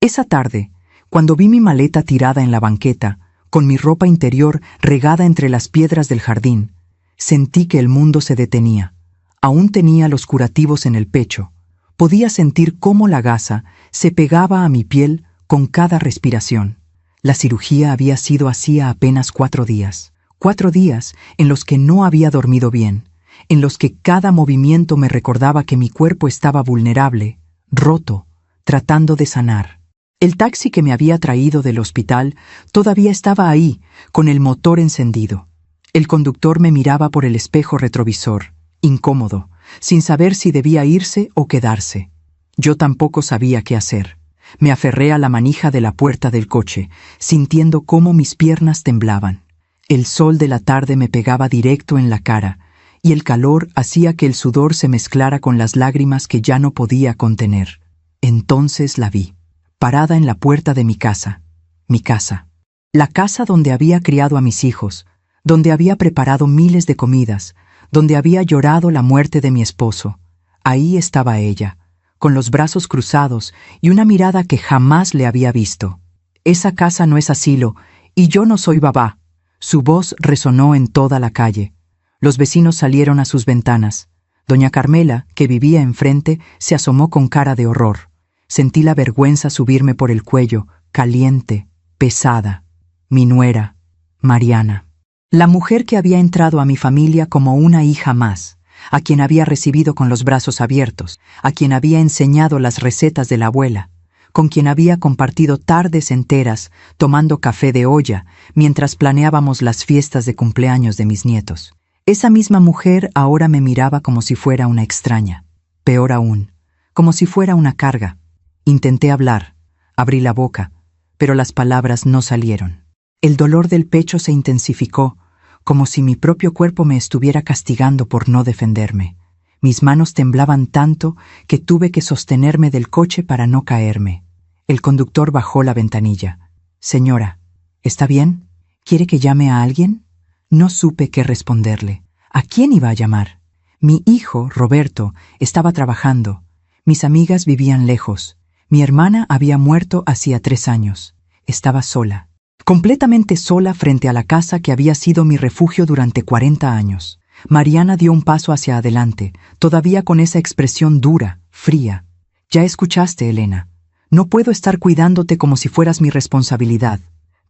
Esa tarde, cuando vi mi maleta tirada en la banqueta, con mi ropa interior regada entre las piedras del jardín, sentí que el mundo se detenía. Aún tenía los curativos en el pecho. Podía sentir cómo la gasa se pegaba a mi piel con cada respiración. La cirugía había sido hacía apenas 4 días. 4 días en los que no había dormido bien, en los que cada movimiento me recordaba que mi cuerpo estaba vulnerable, roto, tratando de sanar. El taxi que me había traído del hospital todavía estaba ahí, con el motor encendido. El conductor me miraba por el espejo retrovisor, incómodo, sin saber si debía irse o quedarse. Yo tampoco sabía qué hacer. Me aferré a la manija de la puerta del coche, sintiendo cómo mis piernas temblaban. El sol de la tarde me pegaba directo en la cara, y el calor hacía que el sudor se mezclara con las lágrimas que ya no podía contener. Entonces la vi, parada en la puerta de mi casa. La casa donde había criado a mis hijos, donde había preparado miles de comidas, donde había llorado la muerte de mi esposo. Ahí estaba ella, con los brazos cruzados y una mirada que jamás le había visto. Esa casa no es asilo, y yo no soy babá. Su voz resonó en toda la calle. Los vecinos salieron a sus ventanas. Doña Carmela, que vivía enfrente, se asomó con cara de horror. Sentí la vergüenza subirme por el cuello, caliente, pesada. Mi nuera, Mariana. La mujer que había entrado a mi familia como una hija más, a quien había recibido con los brazos abiertos, a quien había enseñado las recetas de la abuela, con quien había compartido tardes enteras tomando café de olla mientras planeábamos las fiestas de cumpleaños de mis nietos. Esa misma mujer ahora me miraba como si fuera una extraña. Peor aún, como si fuera una carga. Intenté hablar, abrí la boca, pero las palabras no salieron. El dolor del pecho se intensificó, como si mi propio cuerpo me estuviera castigando por no defenderme. Mis manos temblaban tanto que tuve que sostenerme del coche para no caerme. El conductor bajó la ventanilla. «Señora, ¿está bien? ¿Quiere que llame a alguien?» No supe qué responderle. ¿A quién iba a llamar? Mi hijo, Roberto, estaba trabajando. Mis amigas vivían lejos. Mi hermana había muerto hacía 3 años. Estaba sola. Completamente sola frente a la casa que había sido mi refugio durante 40 años. Mariana dio un paso hacia adelante, todavía con esa expresión dura, fría. «Ya escuchaste, Elena. No puedo estar cuidándote como si fueras mi responsabilidad.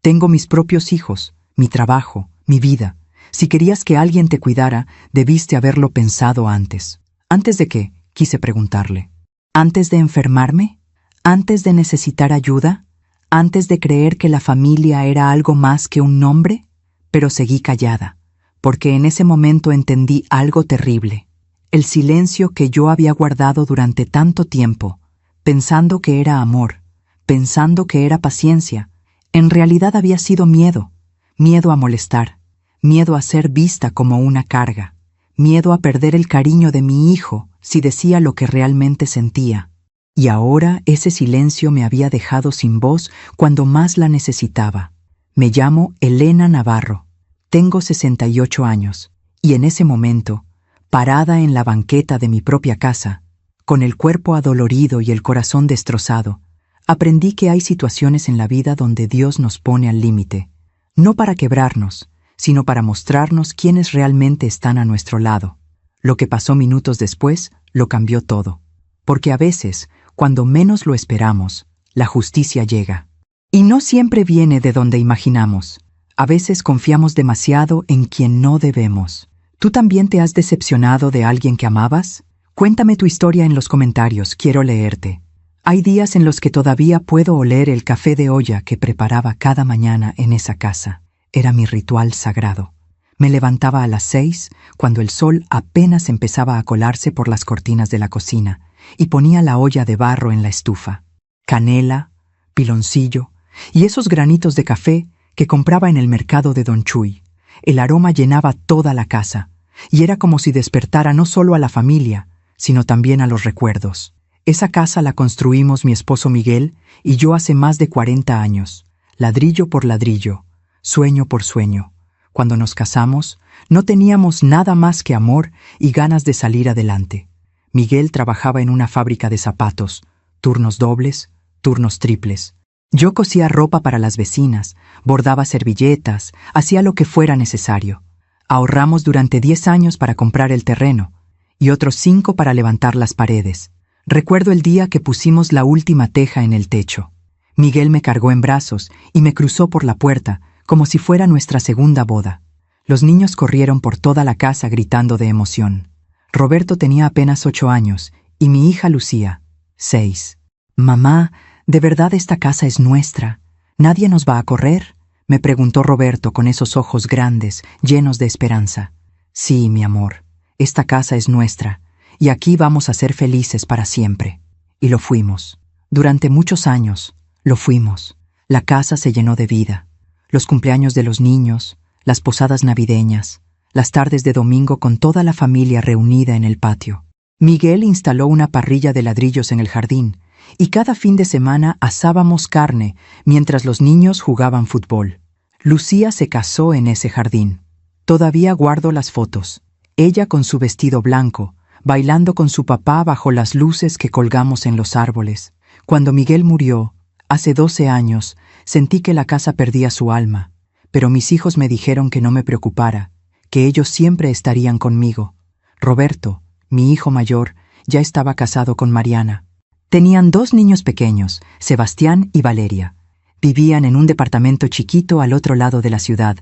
Tengo mis propios hijos, mi trabajo, mi vida. Si querías que alguien te cuidara, debiste haberlo pensado antes». «¿Antes de qué?», quise preguntarle. «¿Antes de enfermarme? ¿Antes de necesitar ayuda? ¿Antes de creer que la familia era algo más que un nombre?» Pero seguí callada, porque en ese momento entendí algo terrible. El silencio que yo había guardado durante tanto tiempo, pensando que era amor, pensando que era paciencia, en realidad había sido miedo. Miedo a molestar, miedo a ser vista como una carga, miedo a perder el cariño de mi hijo si decía lo que realmente sentía. Y ahora ese silencio me había dejado sin voz cuando más la necesitaba. Me llamo Elena Navarro, tengo 68 años, y en ese momento, parada en la banqueta de mi propia casa, con el cuerpo adolorido y el corazón destrozado, aprendí que hay situaciones en la vida donde Dios nos pone al límite, no para quebrarnos, sino para mostrarnos quiénes realmente están a nuestro lado. Lo que pasó minutos después lo cambió todo, porque a veces, cuando menos lo esperamos, la justicia llega. Y no siempre viene de donde imaginamos. A veces confiamos demasiado en quien no debemos. ¿Tú también te has decepcionado de alguien que amabas? Cuéntame tu historia en los comentarios, quiero leerte. Hay días en los que todavía puedo oler el café de olla que preparaba cada mañana en esa casa. Era mi ritual sagrado. Me levantaba a las 6, cuando el sol apenas empezaba a colarse por las cortinas de la cocina, y ponía la olla de barro en la estufa. Canela, piloncillo y esos granitos de café que compraba en el mercado de Don Chuy. El aroma llenaba toda la casa, y era como si despertara no solo a la familia, sino también a los recuerdos. Esa casa la construimos mi esposo Miguel y yo hace más de 40 años, ladrillo por ladrillo, sueño por sueño. Cuando nos casamos, no teníamos nada más que amor y ganas de salir adelante. Miguel trabajaba en una fábrica de zapatos, turnos dobles, turnos triples. Yo cosía ropa para las vecinas, bordaba servilletas, hacía lo que fuera necesario. Ahorramos durante 10 años para comprar el terreno y otros 5 para levantar las paredes. Recuerdo el día que pusimos la última teja en el techo. Miguel me cargó en brazos y me cruzó por la puerta, como si fuera nuestra segunda boda. Los niños corrieron por toda la casa gritando de emoción. Roberto tenía apenas 8 años y mi hija Lucía, 6. «Mamá, ¿de verdad esta casa es nuestra? ¿Nadie nos va a correr?», me preguntó Roberto con esos ojos grandes, llenos de esperanza. «Sí, mi amor, esta casa es nuestra, y aquí vamos a ser felices para siempre». Y lo fuimos. Durante muchos años, lo fuimos. La casa se llenó de vida. Los cumpleaños de los niños, las posadas navideñas, las tardes de domingo con toda la familia reunida en el patio. Miguel instaló una parrilla de ladrillos en el jardín, y cada fin de semana asábamos carne mientras los niños jugaban fútbol. Lucía se casó en ese jardín. Todavía guardo las fotos. Ella con su vestido blanco, bailando con su papá bajo las luces que colgamos en los árboles. Cuando Miguel murió, hace 12 años, sentí que la casa perdía su alma, pero mis hijos me dijeron que no me preocupara, que ellos siempre estarían conmigo. Roberto, mi hijo mayor, ya estaba casado con Mariana. Tenían 2 niños pequeños, Sebastián y Valeria. Vivían en un departamento chiquito al otro lado de la ciudad.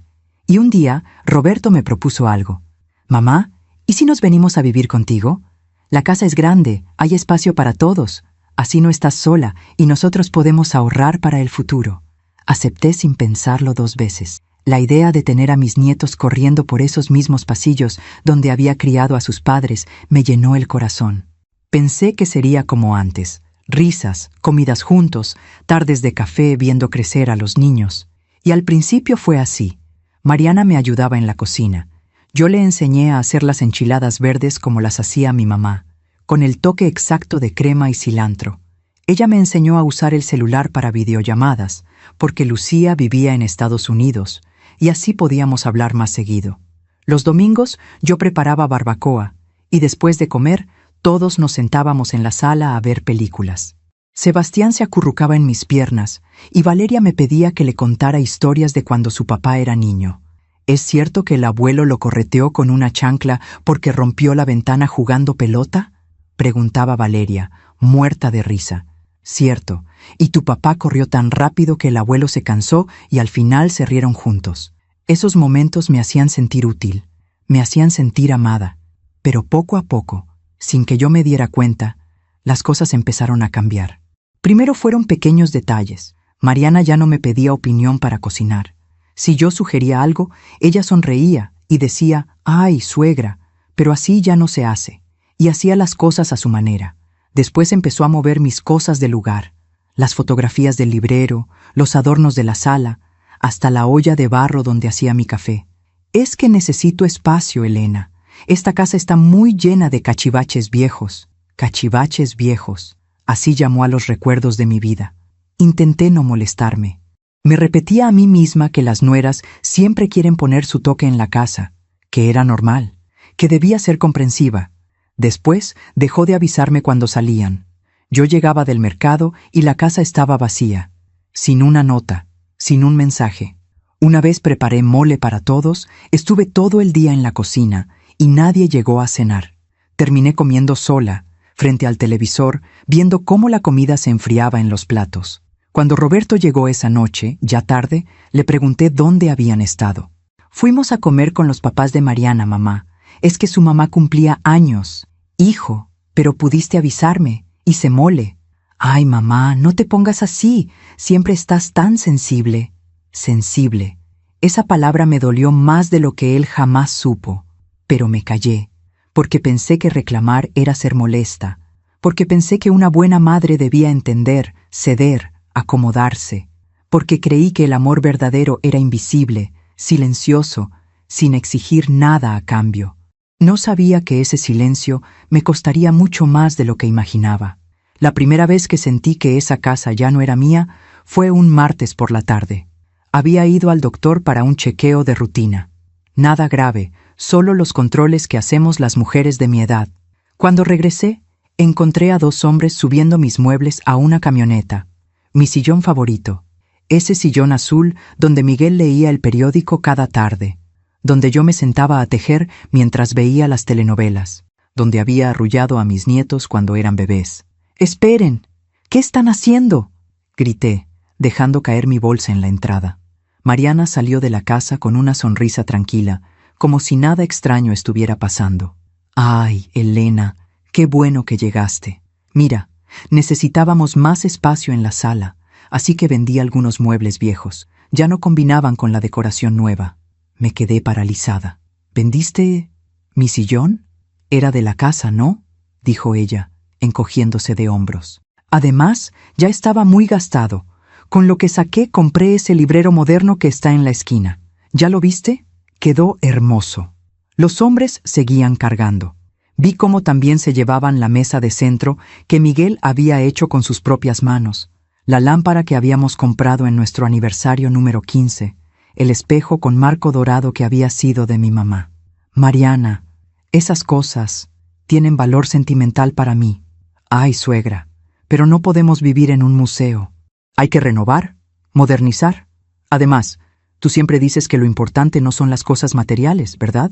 Y un día, Roberto me propuso algo. «Mamá, ¿y si nos venimos a vivir contigo? La casa es grande, hay espacio para todos. Así no estás sola y nosotros podemos ahorrar para el futuro». Acepté sin pensarlo 2 veces. La idea de tener a mis nietos corriendo por esos mismos pasillos donde había criado a sus padres me llenó el corazón. Pensé que sería como antes. Risas, comidas juntos, tardes de café viendo crecer a los niños. Y al principio fue así. Mariana me ayudaba en la cocina. Yo le enseñé a hacer las enchiladas verdes como las hacía mi mamá, con el toque exacto de crema y cilantro. Ella me enseñó a usar el celular para videollamadas, porque Lucía vivía en Estados Unidos, y así podíamos hablar más seguido. Los domingos yo preparaba barbacoa, y después de comer, todos nos sentábamos en la sala a ver películas. Sebastián se acurrucaba en mis piernas, y Valeria me pedía que le contara historias de cuando su papá era niño. ¿Es cierto que el abuelo lo correteó con una chancla porque rompió la ventana jugando pelota?, preguntaba Valeria, muerta de risa. Cierto, y tu papá corrió tan rápido que el abuelo se cansó y al final se rieron juntos. Esos momentos me hacían sentir útil, me hacían sentir amada, pero poco a poco, sin que yo me diera cuenta, las cosas empezaron a cambiar. Primero fueron pequeños detalles. Mariana ya no me pedía opinión para cocinar. Si yo sugería algo, ella sonreía y decía, «Ay, suegra», pero así ya no se hace, y hacía las cosas a su manera. Después empezó a mover mis cosas del lugar, las fotografías del librero, los adornos de la sala, hasta la olla de barro donde hacía mi café. «Es que necesito espacio, Elena. Esta casa está muy llena de cachivaches viejos». Cachivaches viejos, así llamó a los recuerdos de mi vida. Intenté no molestarme. Me repetía a mí misma que las nueras siempre quieren poner su toque en la casa, que era normal, que debía ser comprensiva. Después dejó de avisarme cuando salían. Yo llegaba del mercado y la casa estaba vacía, sin una nota, sin un mensaje. Una vez preparé mole para todos, estuve todo el día en la cocina y nadie llegó a cenar. Terminé comiendo sola, frente al televisor, viendo cómo la comida se enfriaba en los platos. Cuando Roberto llegó esa noche, ya tarde, le pregunté dónde habían estado. «Fuimos a comer con los papás de Mariana, mamá. Es que su mamá cumplía años». «Hijo, pero pudiste avisarme. Hice mole». «Ay, mamá, no te pongas así. Siempre estás tan sensible». Sensible. Esa palabra me dolió más de lo que él jamás supo. Pero me callé, porque pensé que reclamar era ser molesta, porque pensé que una buena madre debía entender, ceder, acomodarse, porque creí que el amor verdadero era invisible, silencioso, sin exigir nada a cambio. No sabía que ese silencio me costaría mucho más de lo que imaginaba. La primera vez que sentí que esa casa ya no era mía fue un martes por la tarde. Había ido al doctor para un chequeo de rutina. Nada grave, solo los controles que hacemos las mujeres de mi edad. Cuando regresé, encontré a 2 hombres subiendo mis muebles a una camioneta. Mi sillón favorito. Ese sillón azul donde Miguel leía el periódico cada tarde, donde yo me sentaba a tejer mientras veía las telenovelas, donde había arrullado a mis nietos cuando eran bebés. ¡Esperen! ¿Qué están haciendo?, grité, dejando caer mi bolsa en la entrada. Mariana salió de la casa con una sonrisa tranquila, como si nada extraño estuviera pasando. ¡Ay, Elena! ¡Qué bueno que llegaste! Mira, necesitábamos más espacio en la sala, así que vendí algunos muebles viejos. Ya no combinaban con la decoración nueva. Me quedé paralizada. ¿Vendiste mi sillón? Era de la casa, ¿no?, dijo ella, encogiéndose de hombros. Además, ya estaba muy gastado. Con lo que saqué compré ese librero moderno que está en la esquina. ¿Ya lo viste? Quedó hermoso. Los hombres seguían cargando. Vi cómo también se llevaban la mesa de centro que Miguel había hecho con sus propias manos, la lámpara que habíamos comprado en nuestro aniversario número 15, el espejo con marco dorado que había sido de mi mamá. Mariana, esas cosas tienen valor sentimental para mí. Ay, suegra, pero no podemos vivir en un museo. Hay que renovar, modernizar. Además, tú siempre dices que lo importante no son las cosas materiales, ¿verdad?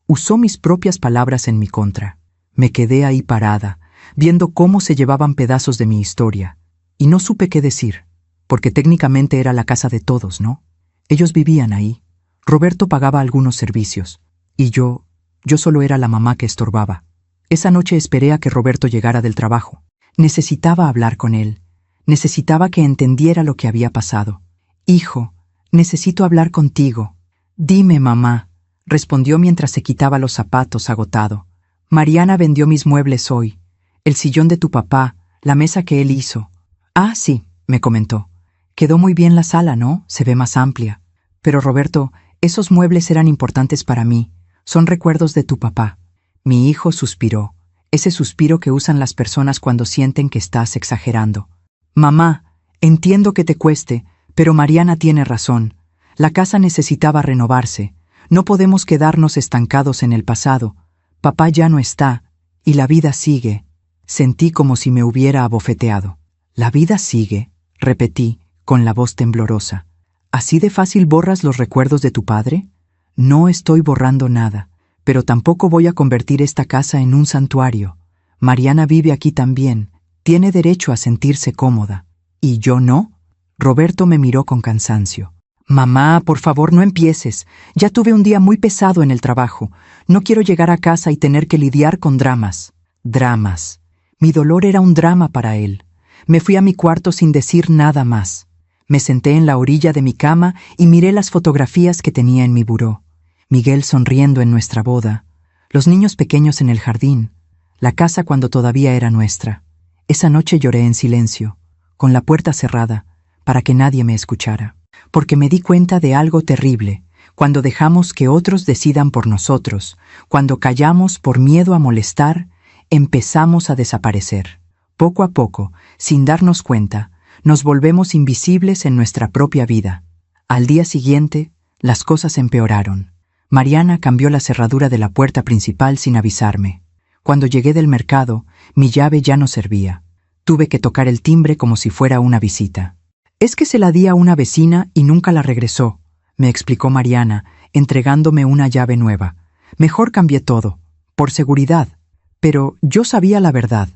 Usó mis propias palabras en mi contra. Me quedé ahí parada, viendo cómo se llevaban pedazos de mi historia, y no supe qué decir, porque técnicamente era la casa de todos, ¿no? Ellos vivían ahí. Roberto pagaba algunos servicios, y yo solo era la mamá que estorbaba. Esa noche esperé a que Roberto llegara del trabajo. Necesitaba hablar con él. Necesitaba que entendiera lo que había pasado. Hijo, necesito hablar contigo. Dime, mamá, respondió mientras se quitaba los zapatos, agotado. Mariana vendió mis muebles hoy. El sillón de tu papá, la mesa que él hizo. Ah, sí, me comentó. Quedó muy bien la sala, ¿no? Se ve más amplia. Pero, Roberto, esos muebles eran importantes para mí. Son recuerdos de tu papá. Mi hijo suspiró. Ese suspiro que usan las personas cuando sienten que estás exagerando. Mamá, entiendo que te cueste, pero Mariana tiene razón. La casa necesitaba renovarse. No podemos quedarnos estancados en el pasado. Papá ya no está, y la vida sigue. Sentí como si me hubiera abofeteado. ¿La vida sigue?, repetí, con la voz temblorosa. ¿Así de fácil borras los recuerdos de tu padre? No estoy borrando nada, pero tampoco voy a convertir esta casa en un santuario. Mariana vive aquí también. Tiene derecho a sentirse cómoda. ¿Y yo no? Roberto me miró con cansancio. Mamá, por favor, no empieces. Ya tuve un día muy pesado en el trabajo. No quiero llegar a casa y tener que lidiar con dramas. Dramas. Mi dolor era un drama para él. Me fui a mi cuarto sin decir nada más. Me senté en la orilla de mi cama y miré las fotografías que tenía en mi buró. Miguel sonriendo en nuestra boda. Los niños pequeños en el jardín. La casa cuando todavía era nuestra. Esa noche lloré en silencio, con la puerta cerrada, para que nadie me escuchara. Porque me di cuenta de algo terrible, cuando dejamos que otros decidan por nosotros, cuando callamos por miedo a molestar, empezamos a desaparecer. Poco a poco, sin darnos cuenta, nos volvemos invisibles en nuestra propia vida. Al día siguiente, las cosas empeoraron. Mariana cambió la cerradura de la puerta principal sin avisarme. Cuando llegué del mercado, mi llave ya no servía. Tuve que tocar el timbre como si fuera una visita. Es que se la di a una vecina y nunca la regresó, me explicó Mariana, entregándome una llave nueva. Mejor cambié todo, por seguridad. Pero yo sabía la verdad.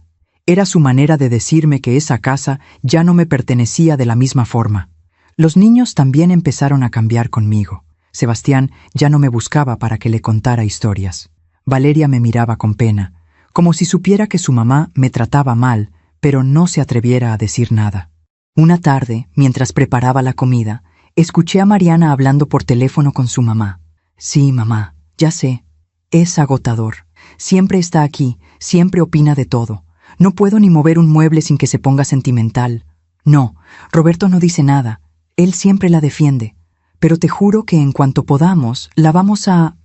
Era su manera de decirme que esa casa ya no me pertenecía de la misma forma. Los niños también empezaron a cambiar conmigo. Sebastián ya no me buscaba para que le contara historias. Valeria me miraba con pena, como si supiera que su mamá me trataba mal, pero no se atreviera a decir nada. Una tarde, mientras preparaba la comida, escuché a Mariana hablando por teléfono con su mamá. Sí, mamá, ya sé. Es agotador. Siempre está aquí, siempre opina de todo. No puedo ni mover un mueble sin que se ponga sentimental. No, Roberto no dice nada. Él siempre la defiende. Pero te juro que en cuanto podamos, la vamos a...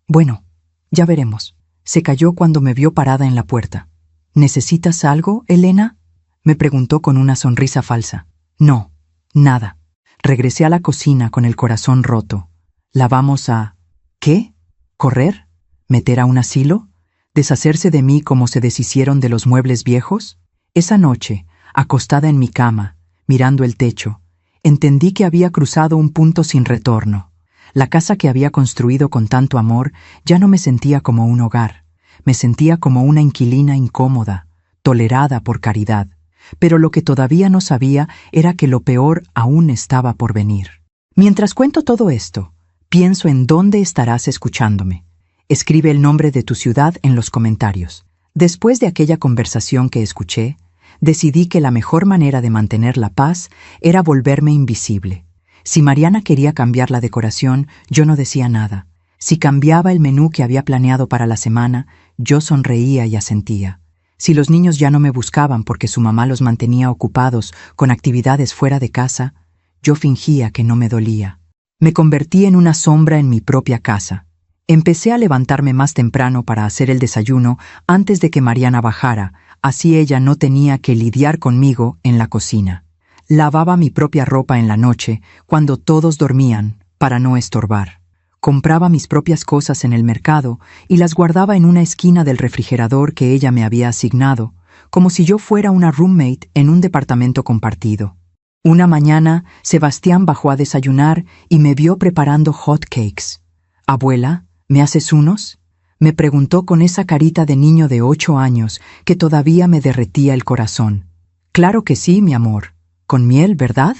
Bueno, ya veremos. Se calló cuando me vio parada en la puerta. ¿Necesitas algo, Elena?, me preguntó con una sonrisa falsa. No, nada. Regresé a la cocina con el corazón roto. ¿La vamos a... ¿Qué? ¿Correr? ¿Meter a un asilo? ¿Deshacerse de mí como se deshicieron de los muebles viejos? Esa noche, acostada en mi cama, Mirando el techo, entendí que había cruzado un punto sin retorno. La casa que había construido con tanto amor ya no me sentía como un hogar. Me sentía como una inquilina incómoda, tolerada por caridad. Pero lo que todavía no sabía era que lo peor aún estaba por venir. Mientras cuento todo esto, pienso en dónde estarás escuchándome. Escribe el nombre de tu ciudad en los comentarios. Después de aquella conversación que escuché, decidí que la mejor manera de mantener la paz era volverme invisible. Si Mariana quería cambiar la decoración, yo no decía nada. Si cambiaba el menú que había planeado para la semana, yo sonreía y asentía. Si los niños ya no me buscaban porque su mamá los mantenía ocupados con actividades fuera de casa, yo fingía que no me dolía. Me convertí en una sombra en mi propia casa. Empecé a levantarme más temprano para hacer el desayuno antes de que Mariana bajara, así ella no tenía que lidiar conmigo en la cocina. Lavaba mi propia ropa en la noche, cuando todos dormían, para no estorbar. Compraba mis propias cosas en el mercado y las guardaba en una esquina del refrigerador que ella me había asignado, como si yo fuera una roommate en un departamento compartido. Una mañana, Sebastián bajó a desayunar y me vio preparando hot cakes. «Abuela, ¿me haces unos?», me preguntó con esa carita de niño de 8 años que todavía me derretía el corazón. «Claro que sí, mi amor. ¿Con miel, verdad?»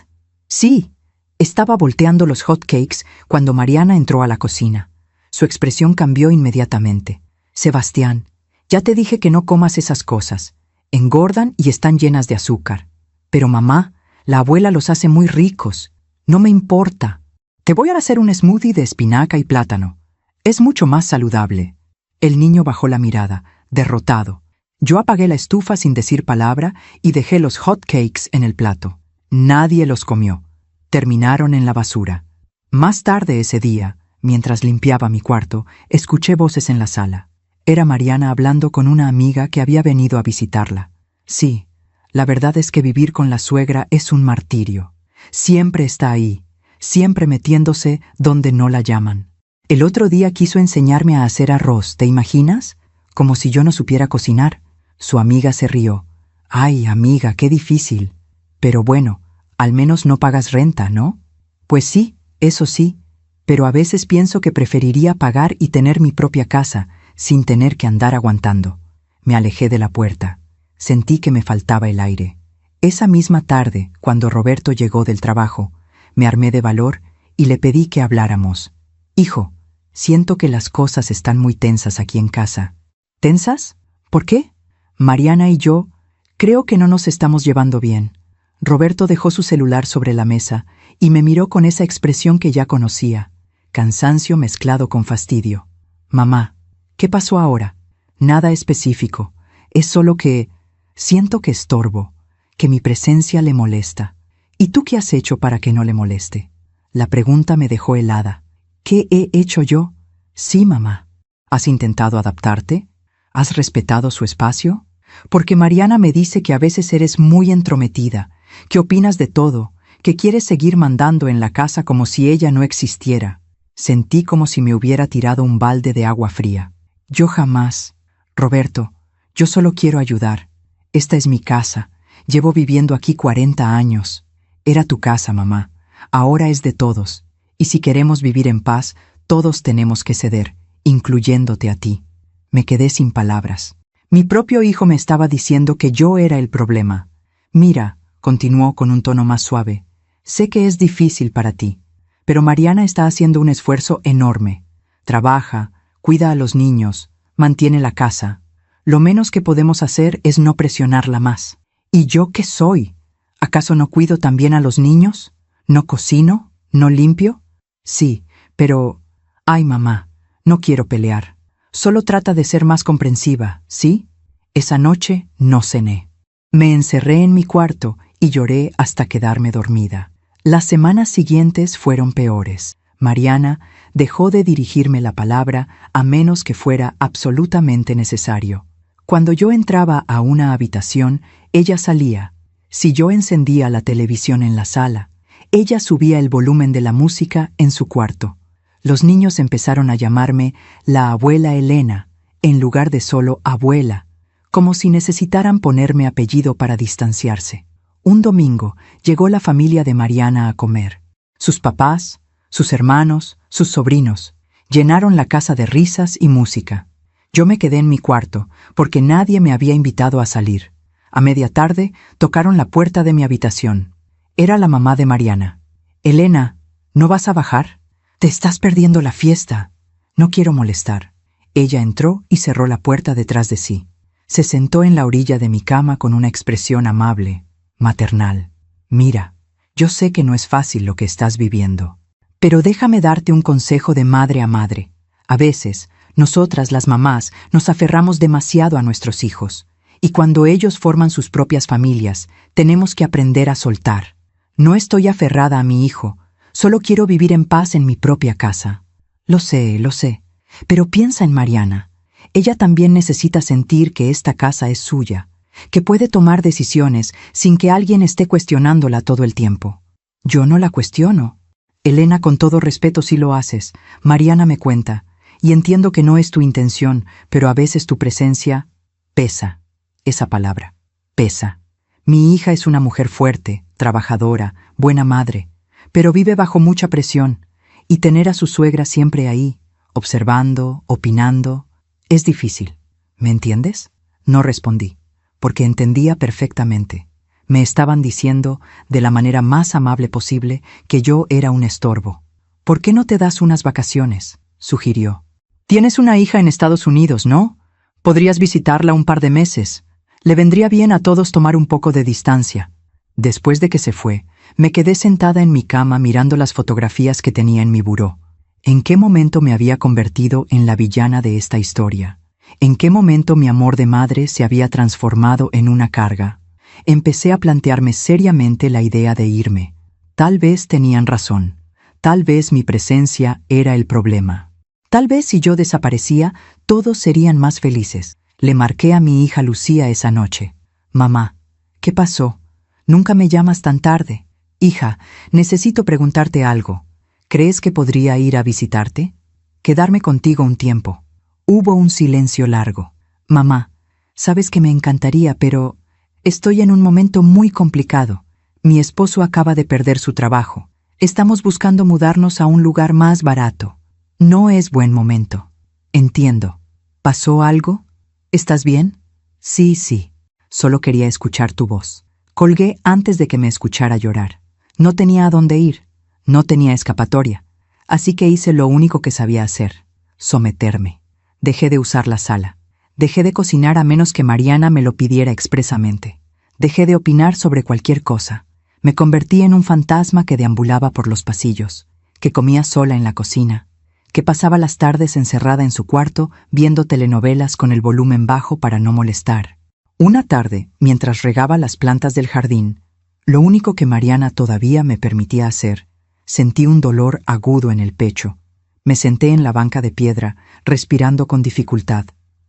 «Sí». Estaba volteando los hot cakes cuando Mariana entró a la cocina. Su expresión cambió inmediatamente. «Sebastián, ya te dije que no comas esas cosas. Engordan y están llenas de azúcar. Pero mamá, la abuela los hace muy ricos. No me importa. Te voy a hacer un smoothie de espinaca y plátano. Es mucho más saludable». El niño bajó la mirada, derrotado. Yo apagué la estufa sin decir palabra y dejé los hot cakes en el plato. Nadie los comió. Terminaron en la basura. Más tarde ese día, mientras limpiaba mi cuarto, escuché voces en la sala. Era Mariana hablando con una amiga que había venido a visitarla. Sí, la verdad es que vivir con la suegra es un martirio. Siempre está ahí, siempre metiéndose donde no la llaman. El otro día quiso enseñarme a hacer arroz, ¿te imaginas? Como si yo no supiera cocinar. Su amiga se rió. «Ay, amiga, qué difícil. Pero bueno, al menos no pagas renta, ¿no?» «Pues sí, eso sí, pero a veces pienso que preferiría pagar y tener mi propia casa, sin tener que andar aguantando». Me alejé de la puerta. Sentí que me faltaba el aire. Esa misma tarde, cuando Roberto llegó del trabajo, me armé de valor y le pedí que habláramos. «Hijo, siento que las cosas están muy tensas aquí en casa». «¿Tensas? ¿Por qué?» «Mariana y yo creo que no nos estamos llevando bien». Roberto dejó su celular sobre la mesa y me miró con esa expresión que ya conocía, cansancio mezclado con fastidio. «Mamá, ¿qué pasó ahora?» «Nada específico. Es solo que siento que estorbo, que mi presencia le molesta». «¿Y tú qué has hecho para que no le moleste?» La pregunta me dejó helada. «¿Qué he hecho yo?» «Sí, mamá». «¿Has intentado adaptarte? ¿Has respetado su espacio? Porque Mariana me dice que a veces eres muy entrometida, que opinas de todo, que quieres seguir mandando en la casa como si ella no existiera». Sentí como si me hubiera tirado un balde de agua fría. «Yo jamás. Roberto, yo solo quiero ayudar. Esta es mi casa. Llevo viviendo aquí 40 años. Era tu casa, mamá. Ahora es de todos. Y si queremos vivir en paz, todos tenemos que ceder, incluyéndote a ti». Me quedé sin palabras. Mi propio hijo me estaba diciendo que yo era el problema. «Mira», continuó con un tono más suave, «sé que es difícil para ti, pero Mariana está haciendo un esfuerzo enorme. Trabaja, cuida a los niños, mantiene la casa. Lo menos que podemos hacer es no presionarla más. ¿Y yo qué soy? ¿Acaso no cuido también a los niños? ¿No cocino? ¿No limpio?» «Sí, pero... Ay, mamá, no quiero pelear. Solo trata de ser más comprensiva, ¿sí?» Esa noche no cené. Me encerré en mi cuarto y lloré hasta quedarme dormida. Las semanas siguientes fueron peores. Mariana dejó de dirigirme la palabra a menos que fuera absolutamente necesario. Cuando yo entraba a una habitación, ella salía. Si yo encendía la televisión en la sala, ella subía el volumen de la música en su cuarto. Los niños empezaron a llamarme la abuela Elena, en lugar de solo abuela, como si necesitaran ponerme apellido para distanciarse. Un domingo llegó la familia de Mariana a comer. Sus papás, sus hermanos, sus sobrinos, llenaron la casa de risas y música. Yo me quedé en mi cuarto, porque nadie me había invitado a salir. A media tarde tocaron la puerta de mi habitación. Era la mamá de Mariana. «Elena, ¿no vas a bajar? Te estás perdiendo la fiesta. No quiero molestar». Ella entró y cerró la puerta detrás de sí. Se sentó en la orilla de mi cama con una expresión amable, maternal. «Mira, yo sé que no es fácil lo que estás viviendo, pero déjame darte un consejo de madre a madre. A veces, nosotras las mamás nos aferramos demasiado a nuestros hijos, y cuando ellos forman sus propias familias, tenemos que aprender a soltar. No estoy aferrada a mi hijo, solo quiero vivir en paz en mi propia casa». Lo sé, pero piensa en Mariana. Ella también necesita sentir que esta casa es suya, que puede tomar decisiones sin que alguien esté cuestionándola todo el tiempo. Yo no la cuestiono. Elena, con todo respeto, sí lo haces. Mariana me cuenta, y entiendo que no es tu intención, pero a veces tu presencia pesa. Esa palabra, pesa. Mi hija es una mujer fuerte, trabajadora, buena madre, pero vive bajo mucha presión, y tener a su suegra siempre ahí, observando, opinando, es difícil. ¿Me entiendes? No respondí, porque entendía perfectamente. Me estaban diciendo, de la manera más amable posible, que yo era un estorbo. «¿Por qué no te das unas vacaciones?», sugirió. «Tienes una hija en Estados Unidos, ¿no? Podrías visitarla un par de meses. Le vendría bien a todos tomar un poco de distancia». Después de que se fue, me quedé sentada en mi cama mirando las fotografías que tenía en mi buró. ¿En qué momento me había convertido en la villana de esta historia? ¿En qué momento mi amor de madre se había transformado en una carga? Empecé a plantearme seriamente la idea de irme. Tal vez tenían razón. Tal vez mi presencia era el problema. Tal vez si yo desaparecía, todos serían más felices. Le marqué a mi hija Lucía esa noche. «Mamá, ¿qué pasó? Nunca me llamas tan tarde. Hija, necesito preguntarte algo. ¿Crees que podría ir a visitarte? Quedarme contigo un tiempo». Hubo un silencio largo. «Mamá, sabes que me encantaría, pero estoy en un momento muy complicado. Mi esposo acaba de perder su trabajo. Estamos buscando mudarnos a un lugar más barato. No es buen momento». «Entiendo. ¿Pasó algo? ¿Estás bien?» Sí. Solo quería escuchar tu voz». Colgué antes de que me escuchara llorar. No tenía a dónde ir. No tenía escapatoria, así que hice lo único que sabía hacer: someterme. Dejé de usar la sala. Dejé de cocinar a menos que Mariana me lo pidiera expresamente. Dejé de opinar sobre cualquier cosa. Me convertí en un fantasma que deambulaba por los pasillos, que comía sola en la cocina, que pasaba las tardes encerrada en su cuarto viendo telenovelas con el volumen bajo para no molestar. Una tarde, mientras regaba las plantas del jardín, lo único que Mariana todavía me permitía hacer, sentí un dolor agudo en el pecho. Me senté en la banca de piedra, respirando con dificultad.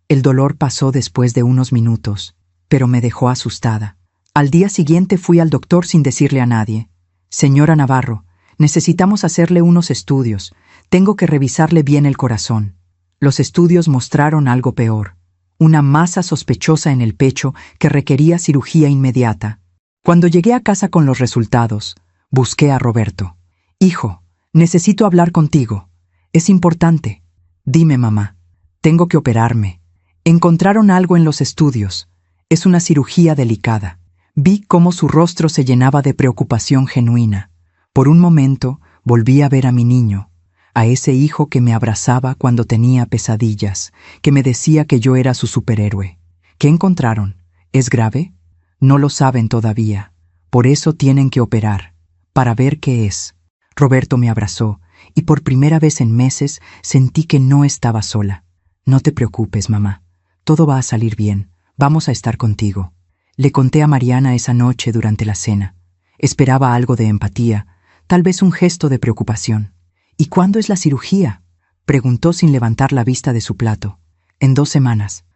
El dolor pasó después de unos minutos, pero me dejó asustada. Al día siguiente fui al doctor sin decirle a nadie. «Señora Navarro, necesitamos hacerle unos estudios. Tengo que revisarle bien el corazón». Los estudios mostraron algo peor: una masa sospechosa en el pecho que requería cirugía inmediata. Cuando llegué a casa con los resultados, busqué a Roberto. «Hijo, necesito hablar contigo. Es importante». «Dime, mamá». «Tengo que operarme. Encontraron algo en los estudios. Es una cirugía delicada». Vi cómo su rostro se llenaba de preocupación genuina. Por un momento volví a ver a mi niño, a ese hijo que me abrazaba cuando tenía pesadillas, que me decía que yo era su superhéroe. «¿Qué encontraron? ¿Es grave?» «No lo saben todavía. Por eso tienen que operar, para ver qué es». Roberto me abrazó, y por primera vez en meses sentí que no estaba sola. «No te preocupes, mamá. Todo va a salir bien. Vamos a estar contigo». Le conté a Mariana esa noche durante la cena. Esperaba algo de empatía, tal vez un gesto de preocupación. «¿Y cuándo es la cirugía?», preguntó sin levantar la vista de su plato. «En 2 semanas».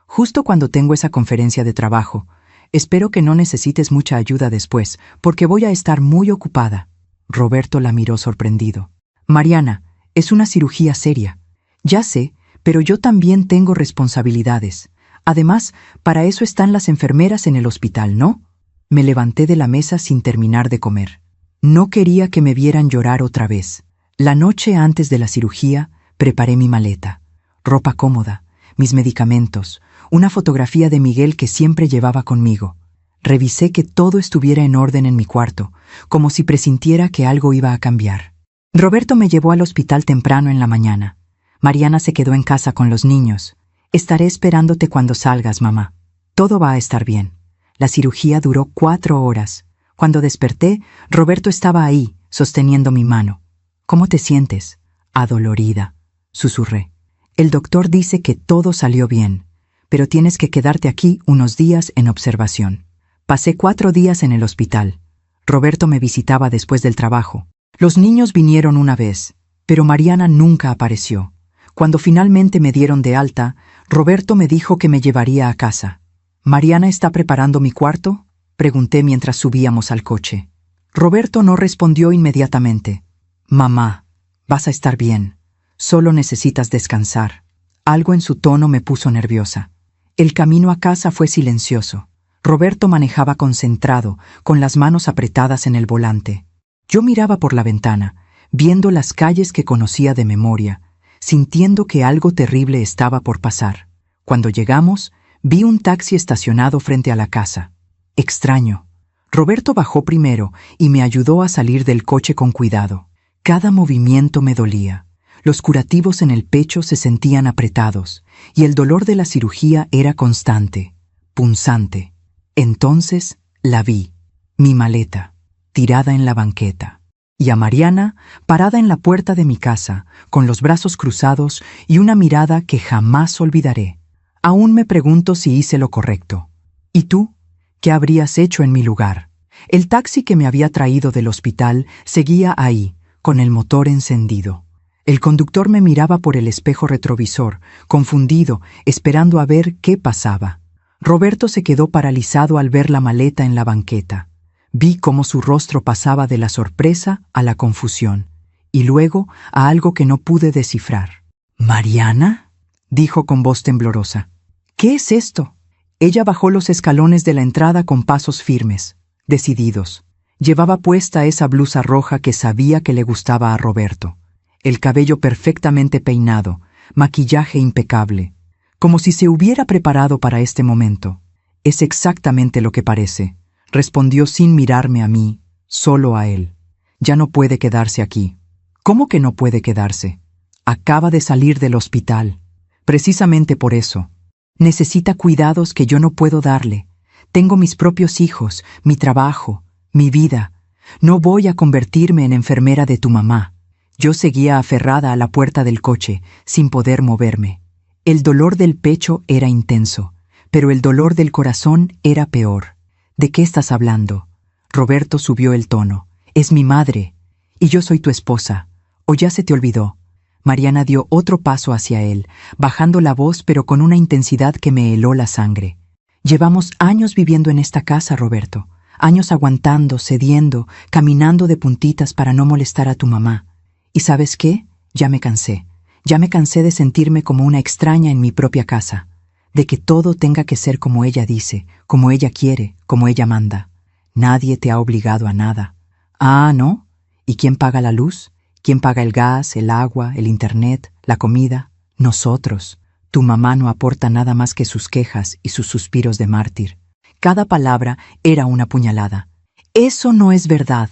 Justo cuando tengo esa conferencia de trabajo. Espero que no necesites mucha ayuda después, porque voy a estar muy ocupada». Roberto la miró sorprendido. «Mariana, es una cirugía seria». «Ya sé, pero yo también tengo responsabilidades. Además, para eso están las enfermeras en el hospital, ¿no?». Me levanté de la mesa sin terminar de comer. No quería que me vieran llorar otra vez. La noche antes de la cirugía, preparé mi maleta. Ropa cómoda, mis medicamentos, una fotografía de Miguel que siempre llevaba conmigo. Revisé que todo estuviera en orden en mi cuarto, como si presintiera que algo iba a cambiar. Roberto me llevó al hospital temprano en la mañana. Mariana se quedó en casa con los niños. Estaré esperándote cuando salgas, mamá. Todo va a estar bien. La cirugía duró 4 horas. Cuando desperté, Roberto estaba ahí, sosteniendo mi mano. ¿Cómo te sientes? Adolorida, susurré. El doctor dice que todo salió bien, pero tienes que quedarte aquí unos días en observación. Pasé 4 días en el hospital. Roberto me visitaba después del trabajo. Los niños vinieron una vez, pero Mariana nunca apareció. Cuando finalmente me dieron de alta, Roberto me dijo que me llevaría a casa. ¿Mariana está preparando mi cuarto?, pregunté mientras subíamos al coche. Roberto no respondió inmediatamente. Mamá, vas a estar bien. Solo necesitas descansar. Algo en su tono me puso nerviosa. El camino a casa fue silencioso. Roberto manejaba concentrado, con las manos apretadas en el volante. Yo miraba por la ventana, viendo las calles que conocía de memoria, sintiendo que algo terrible estaba por pasar. Cuando llegamos, vi un taxi estacionado frente a la casa. Extraño. Roberto bajó primero y me ayudó a salir del coche con cuidado. Cada movimiento me dolía. Los curativos en el pecho se sentían apretados, y el dolor de la cirugía era constante, punzante. Entonces la vi, mi maleta, tirada en la banqueta, y a Mariana, parada en la puerta de mi casa, con los brazos cruzados y una mirada que jamás olvidaré. Aún me pregunto si hice lo correcto. ¿Y tú? ¿Qué habrías hecho en mi lugar? El taxi que me había traído del hospital seguía ahí, con el motor encendido. El conductor me miraba por el espejo retrovisor, confundido, esperando a ver qué pasaba. Roberto se quedó paralizado al ver la maleta en la banqueta. Vi cómo su rostro pasaba de la sorpresa a la confusión, y luego a algo que no pude descifrar. ¿Mariana?, dijo con voz temblorosa. ¿Qué es esto? Ella bajó los escalones de la entrada con pasos firmes, decididos. Llevaba puesta esa blusa roja que sabía que le gustaba a Roberto. El cabello perfectamente peinado, maquillaje impecable, como si se hubiera preparado para este momento. Es exactamente lo que parece, respondió sin mirarme a mí, solo a él. Ya no puede quedarse aquí. ¿Cómo que no puede quedarse? Acaba de salir del hospital. Precisamente por eso. Necesita cuidados que yo no puedo darle. Tengo mis propios hijos, mi trabajo, mi vida. No voy a convertirme en enfermera de tu mamá. Yo seguía aferrada a la puerta del coche, sin poder moverme. El dolor del pecho era intenso, pero el dolor del corazón era peor. ¿De qué estás hablando? Roberto subió el tono. Es mi madre, y yo soy tu esposa. ¿O ya se te olvidó? Mariana dio otro paso hacia él, bajando la voz pero con una intensidad que me heló la sangre. Llevamos años viviendo en esta casa, Roberto. Años aguantando, cediendo, caminando de puntitas para no molestar a tu mamá. ¿Y sabes qué? Ya me cansé. Ya me cansé de sentirme como una extraña en mi propia casa. De que todo tenga que ser como ella dice, como ella quiere, como ella manda. Nadie te ha obligado a nada. Ah, ¿no? ¿Y quién paga la luz? ¿Quién paga el gas, el agua, el internet, la comida? Nosotros. Tu mamá no aporta nada más que sus quejas y sus suspiros de mártir. Cada palabra era una puñalada. Eso no es verdad,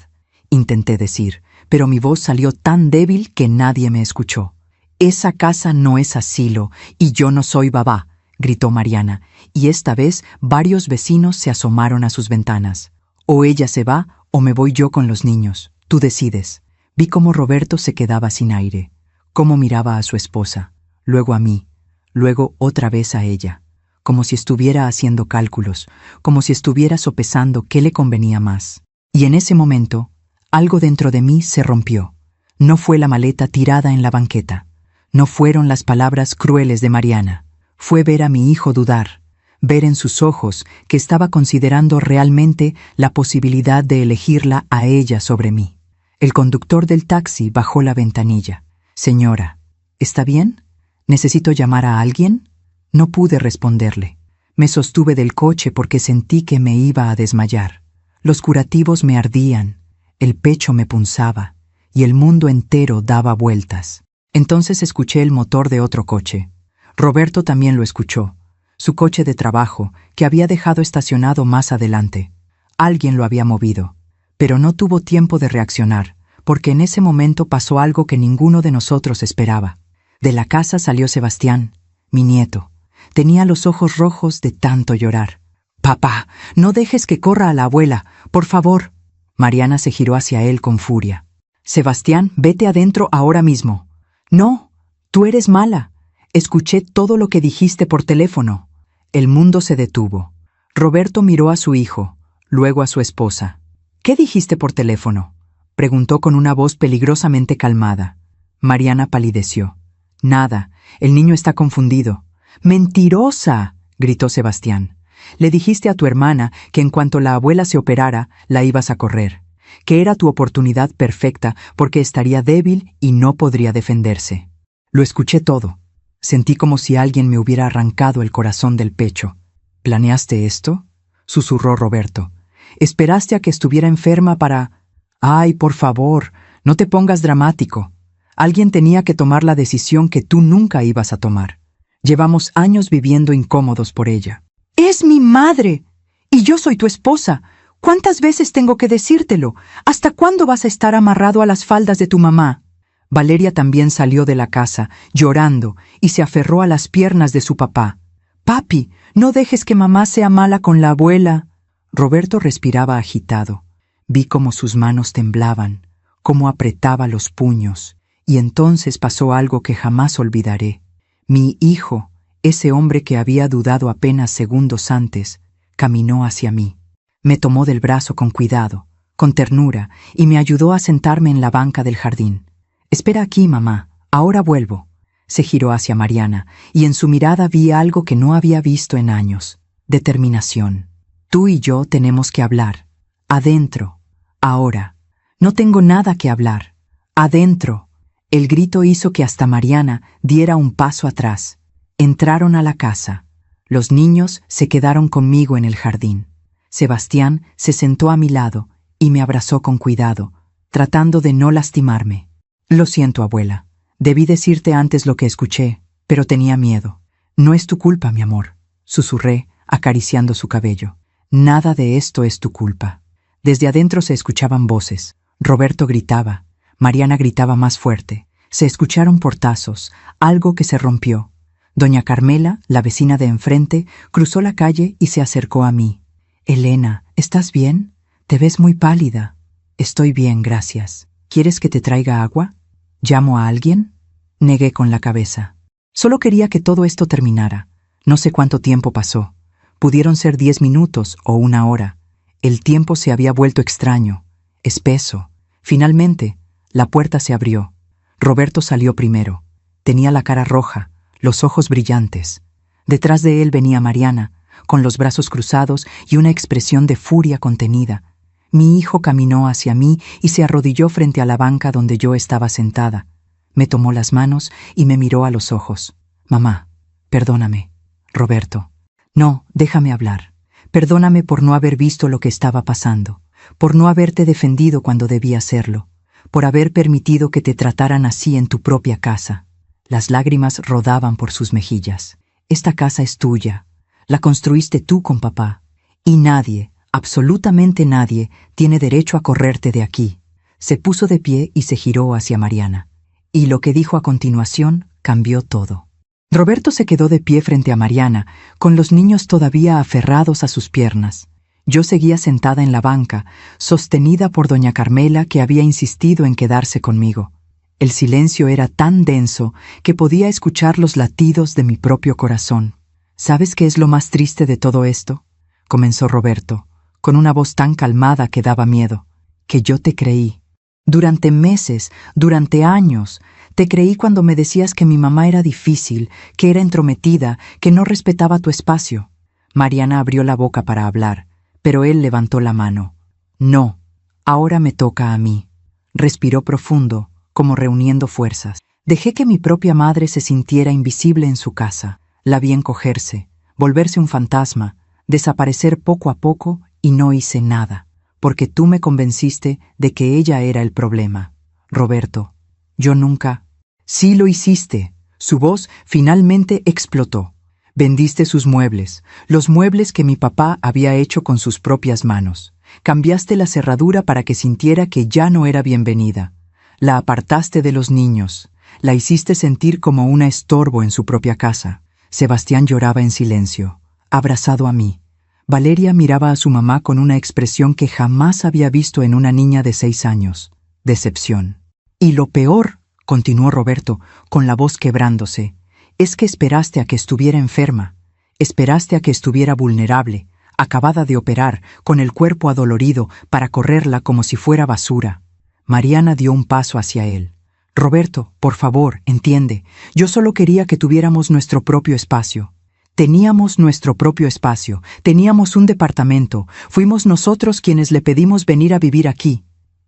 intenté decir, pero mi voz salió tan débil que nadie me escuchó. Esa casa no es asilo y yo no soy babá, gritó Mariana, y esta vez varios vecinos se asomaron a sus ventanas. O ella se va o me voy yo con los niños. Tú decides. Vi cómo Roberto se quedaba sin aire, cómo miraba a su esposa, luego a mí, luego otra vez a ella, como si estuviera haciendo cálculos, como si estuviera sopesando qué le convenía más. Y en ese momento, algo dentro de mí se rompió. No fue la maleta tirada en la banqueta. No fueron las palabras crueles de Mariana. Fue ver a mi hijo dudar, ver en sus ojos que estaba considerando realmente la posibilidad de elegirla a ella sobre mí. El conductor del taxi bajó la ventanilla. Señora, ¿está bien? ¿Necesito llamar a alguien? No pude responderle. Me sostuve del coche porque sentí que me iba a desmayar. Los curativos me ardían, el pecho me punzaba, y el mundo entero daba vueltas. Entonces escuché el motor de otro coche. Roberto también lo escuchó, su coche de trabajo, que había dejado estacionado más adelante. Alguien lo había movido, pero no tuvo tiempo de reaccionar, porque en ese momento pasó algo que ninguno de nosotros esperaba. De la casa salió Sebastián, mi nieto. Tenía los ojos rojos de tanto llorar. «Papá, no dejes que corra a la abuela, por favor». Mariana se giró hacia él con furia. «Sebastián, vete adentro ahora mismo». «No, tú eres mala. Escuché todo lo que dijiste por teléfono». El mundo se detuvo. Roberto miró a su hijo, luego a su esposa. «¿Qué dijiste por teléfono?», preguntó con una voz peligrosamente calmada. Mariana palideció. «Nada, el niño está confundido». «¡Mentirosa!», gritó Sebastián. «Le dijiste a tu hermana que en cuanto la abuela se operara, la ibas a correr, que era tu oportunidad perfecta porque estaría débil y no podría defenderse». Lo escuché todo. Sentí como si alguien me hubiera arrancado el corazón del pecho. «¿Planeaste esto?», susurró Roberto. «¿Esperaste a que estuviera enferma para...?» «Ay, por favor, no te pongas dramático. Alguien tenía que tomar la decisión que tú nunca ibas a tomar. Llevamos años viviendo incómodos por ella». «Es mi madre, y yo soy tu esposa. ¿Cuántas veces tengo que decírtelo? ¿Hasta cuándo vas a estar amarrado a las faldas de tu mamá?». Valeria también salió de la casa, llorando, y se aferró a las piernas de su papá. «Papi, no dejes que mamá sea mala con la abuela». Roberto respiraba agitado. Vi cómo sus manos temblaban, cómo apretaba los puños, y entonces pasó algo que jamás olvidaré. Mi hijo, ese hombre que había dudado apenas segundos antes, caminó hacia mí. Me tomó del brazo con cuidado, con ternura, y me ayudó a sentarme en la banca del jardín. «Espera aquí, mamá, ahora vuelvo». Se giró hacia Mariana, y en su mirada vi algo que no había visto en años: determinación. «Tú y yo tenemos que hablar. Adentro. Ahora. No tengo nada que hablar. Adentro». El grito hizo que hasta Mariana diera un paso atrás. Entraron a la casa. Los niños se quedaron conmigo en el jardín. Sebastián se sentó a mi lado y me abrazó con cuidado, tratando de no lastimarme. «Lo siento, abuela. Debí decirte antes lo que escuché, pero tenía miedo». «No es tu culpa, mi amor», susurré, acariciando su cabello. «Nada de esto es tu culpa». Desde adentro se escuchaban voces. Roberto gritaba. Mariana gritaba más fuerte. Se escucharon portazos, algo que se rompió. Doña Carmela, la vecina de enfrente, cruzó la calle y se acercó a mí. «Elena, ¿estás bien? Te ves muy pálida». «Estoy bien, gracias. ¿Quieres que te traiga agua? ¿Llamo a alguien?». Negué con la cabeza. Solo quería que todo esto terminara. No sé cuánto tiempo pasó. Pudieron ser 10 minutos o 1 hora. El tiempo se había vuelto extraño, espeso. Finalmente, la puerta se abrió. Roberto salió primero. Tenía la cara roja, los ojos brillantes. Detrás de él venía Mariana, con los brazos cruzados y una expresión de furia contenida. Mi hijo caminó hacia mí y se arrodilló frente a la banca donde yo estaba sentada. Me tomó las manos y me miró a los ojos. «Mamá, perdóname». «Roberto». «No, déjame hablar. Perdóname por no haber visto lo que estaba pasando, por no haberte defendido cuando debía hacerlo, por haber permitido que te trataran así en tu propia casa». Las lágrimas rodaban por sus mejillas. «Esta casa es tuya. La construiste tú con papá. Y nadie, absolutamente nadie, tiene derecho a correrte de aquí». Se puso de pie y se giró hacia Mariana. Y lo que dijo a continuación cambió todo. Roberto se quedó de pie frente a Mariana, con los niños todavía aferrados a sus piernas. Yo seguía sentada en la banca, sostenida por doña Carmela, que había insistido en quedarse conmigo. El silencio era tan denso que podía escuchar los latidos de mi propio corazón. «¿Sabes qué es lo más triste de todo esto?», comenzó Roberto, con una voz tan calmada que daba miedo. «Que yo te creí. Durante meses, durante años, te creí cuando me decías que mi mamá era difícil, que era entrometida, que no respetaba tu espacio». Mariana abrió la boca para hablar, pero él levantó la mano. «No, ahora me toca a mí». Respiró profundo, como reuniendo fuerzas. Dejé que mi propia madre se sintiera invisible en su casa. La vi encogerse, volverse un fantasma, desaparecer poco a poco, y no hice nada. porque tú me convenciste de que ella era el problema. Roberto, yo nunca... Sí lo hiciste. Su voz finalmente explotó. Vendiste sus muebles, los muebles que mi papá había hecho con sus propias manos. Cambiaste la cerradura para que sintiera que ya no era bienvenida. La apartaste de los niños. La hiciste sentir como una estorbo en su propia casa. Sebastián lloraba en silencio, abrazado a mí. Valeria miraba a su mamá con una expresión que jamás había visto en una niña de 6 años. Decepción. Y lo peor, continuó Roberto, con la voz quebrándose, es que esperaste a que estuviera enferma. Esperaste a que estuviera vulnerable, acabada de operar, con el cuerpo adolorido, para correrla como si fuera basura. Mariana dio un paso hacia él. Roberto, por favor, entiende. Yo solo quería que tuviéramos nuestro propio espacio. Teníamos nuestro propio espacio. Teníamos un departamento. Fuimos nosotros quienes le pedimos venir a vivir aquí.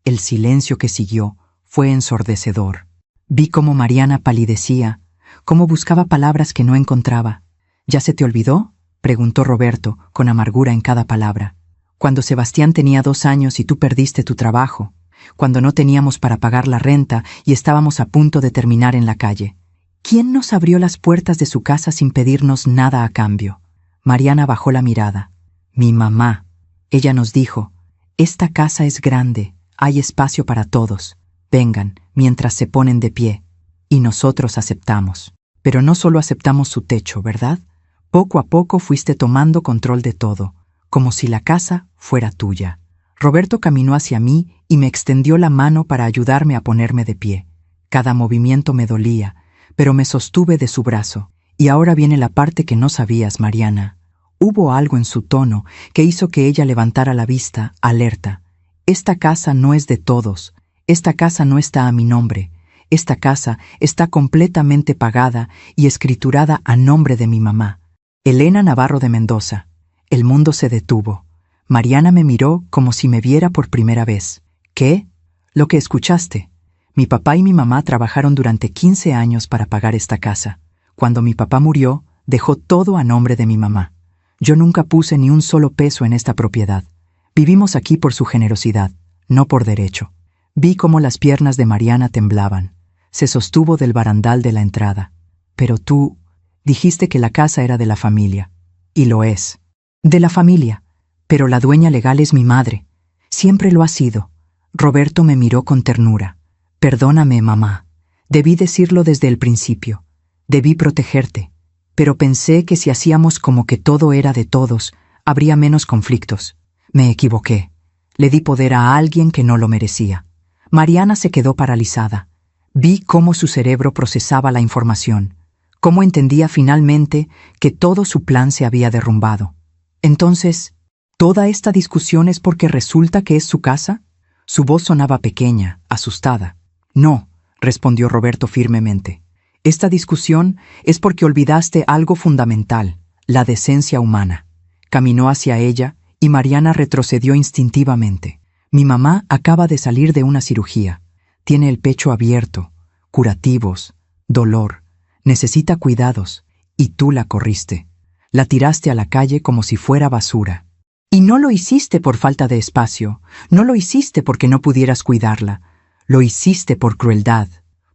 El silencio que siguió fue ensordecedor. Vi cómo Mariana palidecía, cómo buscaba palabras que no encontraba. ¿Ya se te olvidó?, preguntó Roberto, con amargura en cada palabra. Cuando Sebastián tenía 2 años y tú perdiste tu trabajo. Cuando no teníamos para pagar la renta y estábamos a punto de terminar en la calle. ¿Quién nos abrió las puertas de su casa sin pedirnos nada a cambio? Mariana bajó la mirada. Mi mamá. Ella nos dijo, esta casa es grande, hay espacio para todos. Vengan, mientras se ponen de pie. Y nosotros aceptamos. Pero no solo aceptamos su techo, ¿verdad? Poco a poco fuiste tomando control de todo, como si la casa fuera tuya. Roberto caminó hacia mí y me extendió la mano para ayudarme a ponerme de pie. Cada movimiento me dolía, pero me sostuve de su brazo. Y ahora viene la parte que no sabías, Mariana. Hubo algo en su tono que hizo que ella levantara la vista, alerta. Esta casa no es de todos. Esta casa no está a mi nombre. Esta casa está completamente pagada y escriturada a nombre de mi mamá, Elena Navarro de Mendoza. El mundo se detuvo. Mariana me miró como si me viera por primera vez. ¿Qué? Lo que escuchaste. Mi papá y mi mamá trabajaron durante 15 años para pagar esta casa. Cuando mi papá murió, dejó todo a nombre de mi mamá. Yo nunca puse ni un solo peso en esta propiedad. Vivimos aquí por su generosidad, no por derecho. Vi cómo las piernas de Mariana temblaban. Se sostuvo del barandal de la entrada. Pero tú dijiste que la casa era de la familia. Y lo es. De la familia. Pero la dueña legal es mi madre. Siempre lo ha sido. Roberto me miró con ternura. Perdóname, mamá. Debí decirlo desde el principio. Debí protegerte. Pero pensé que si hacíamos como que todo era de todos, habría menos conflictos. Me equivoqué. Le di poder a alguien que no lo merecía. Mariana se quedó paralizada. Vi cómo su cerebro procesaba la información, cómo entendía finalmente que todo su plan se había derrumbado. Entonces, ¿toda esta discusión es porque resulta que es su casa? Su voz sonaba pequeña, asustada. No, respondió Roberto firmemente. Esta discusión es porque olvidaste algo fundamental, la decencia humana. Caminó hacia ella y Mariana retrocedió instintivamente. Mi mamá acaba de salir de una cirugía. Tiene el pecho abierto, curativos, dolor, necesita cuidados, y tú la corriste. La tiraste a la calle como si fuera basura. Y no lo hiciste por falta de espacio, no lo hiciste porque no pudieras cuidarla, lo hiciste por crueldad,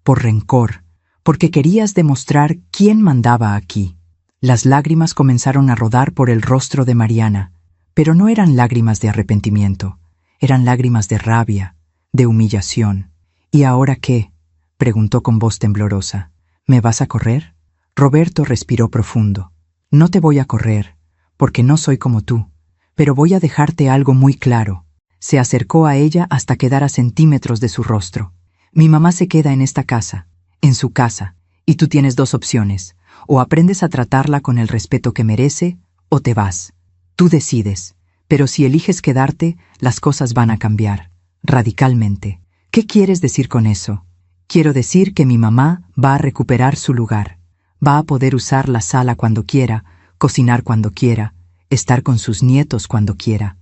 por rencor, porque querías demostrar quién mandaba aquí. Las lágrimas comenzaron a rodar por el rostro de Mariana, pero no eran lágrimas de arrepentimiento, eran lágrimas de rabia, de humillación. ¿Y ahora qué?, preguntó con voz temblorosa. ¿Me vas a correr? Roberto respiró profundo. No te voy a correr, porque no soy como tú, pero voy a dejarte algo muy claro. Se acercó a ella hasta quedar a centímetros de su rostro. Mi mamá se queda en esta casa, en su casa, y tú tienes 2 opciones. O aprendes a tratarla con el respeto que merece, o te vas. Tú decides, pero si eliges quedarte, las cosas van a cambiar, radicalmente. ¿Qué quieres decir con eso? Quiero decir que mi mamá va a recuperar su lugar. Va a poder usar la sala cuando quiera, cocinar cuando quiera, estar con sus nietos cuando quiera.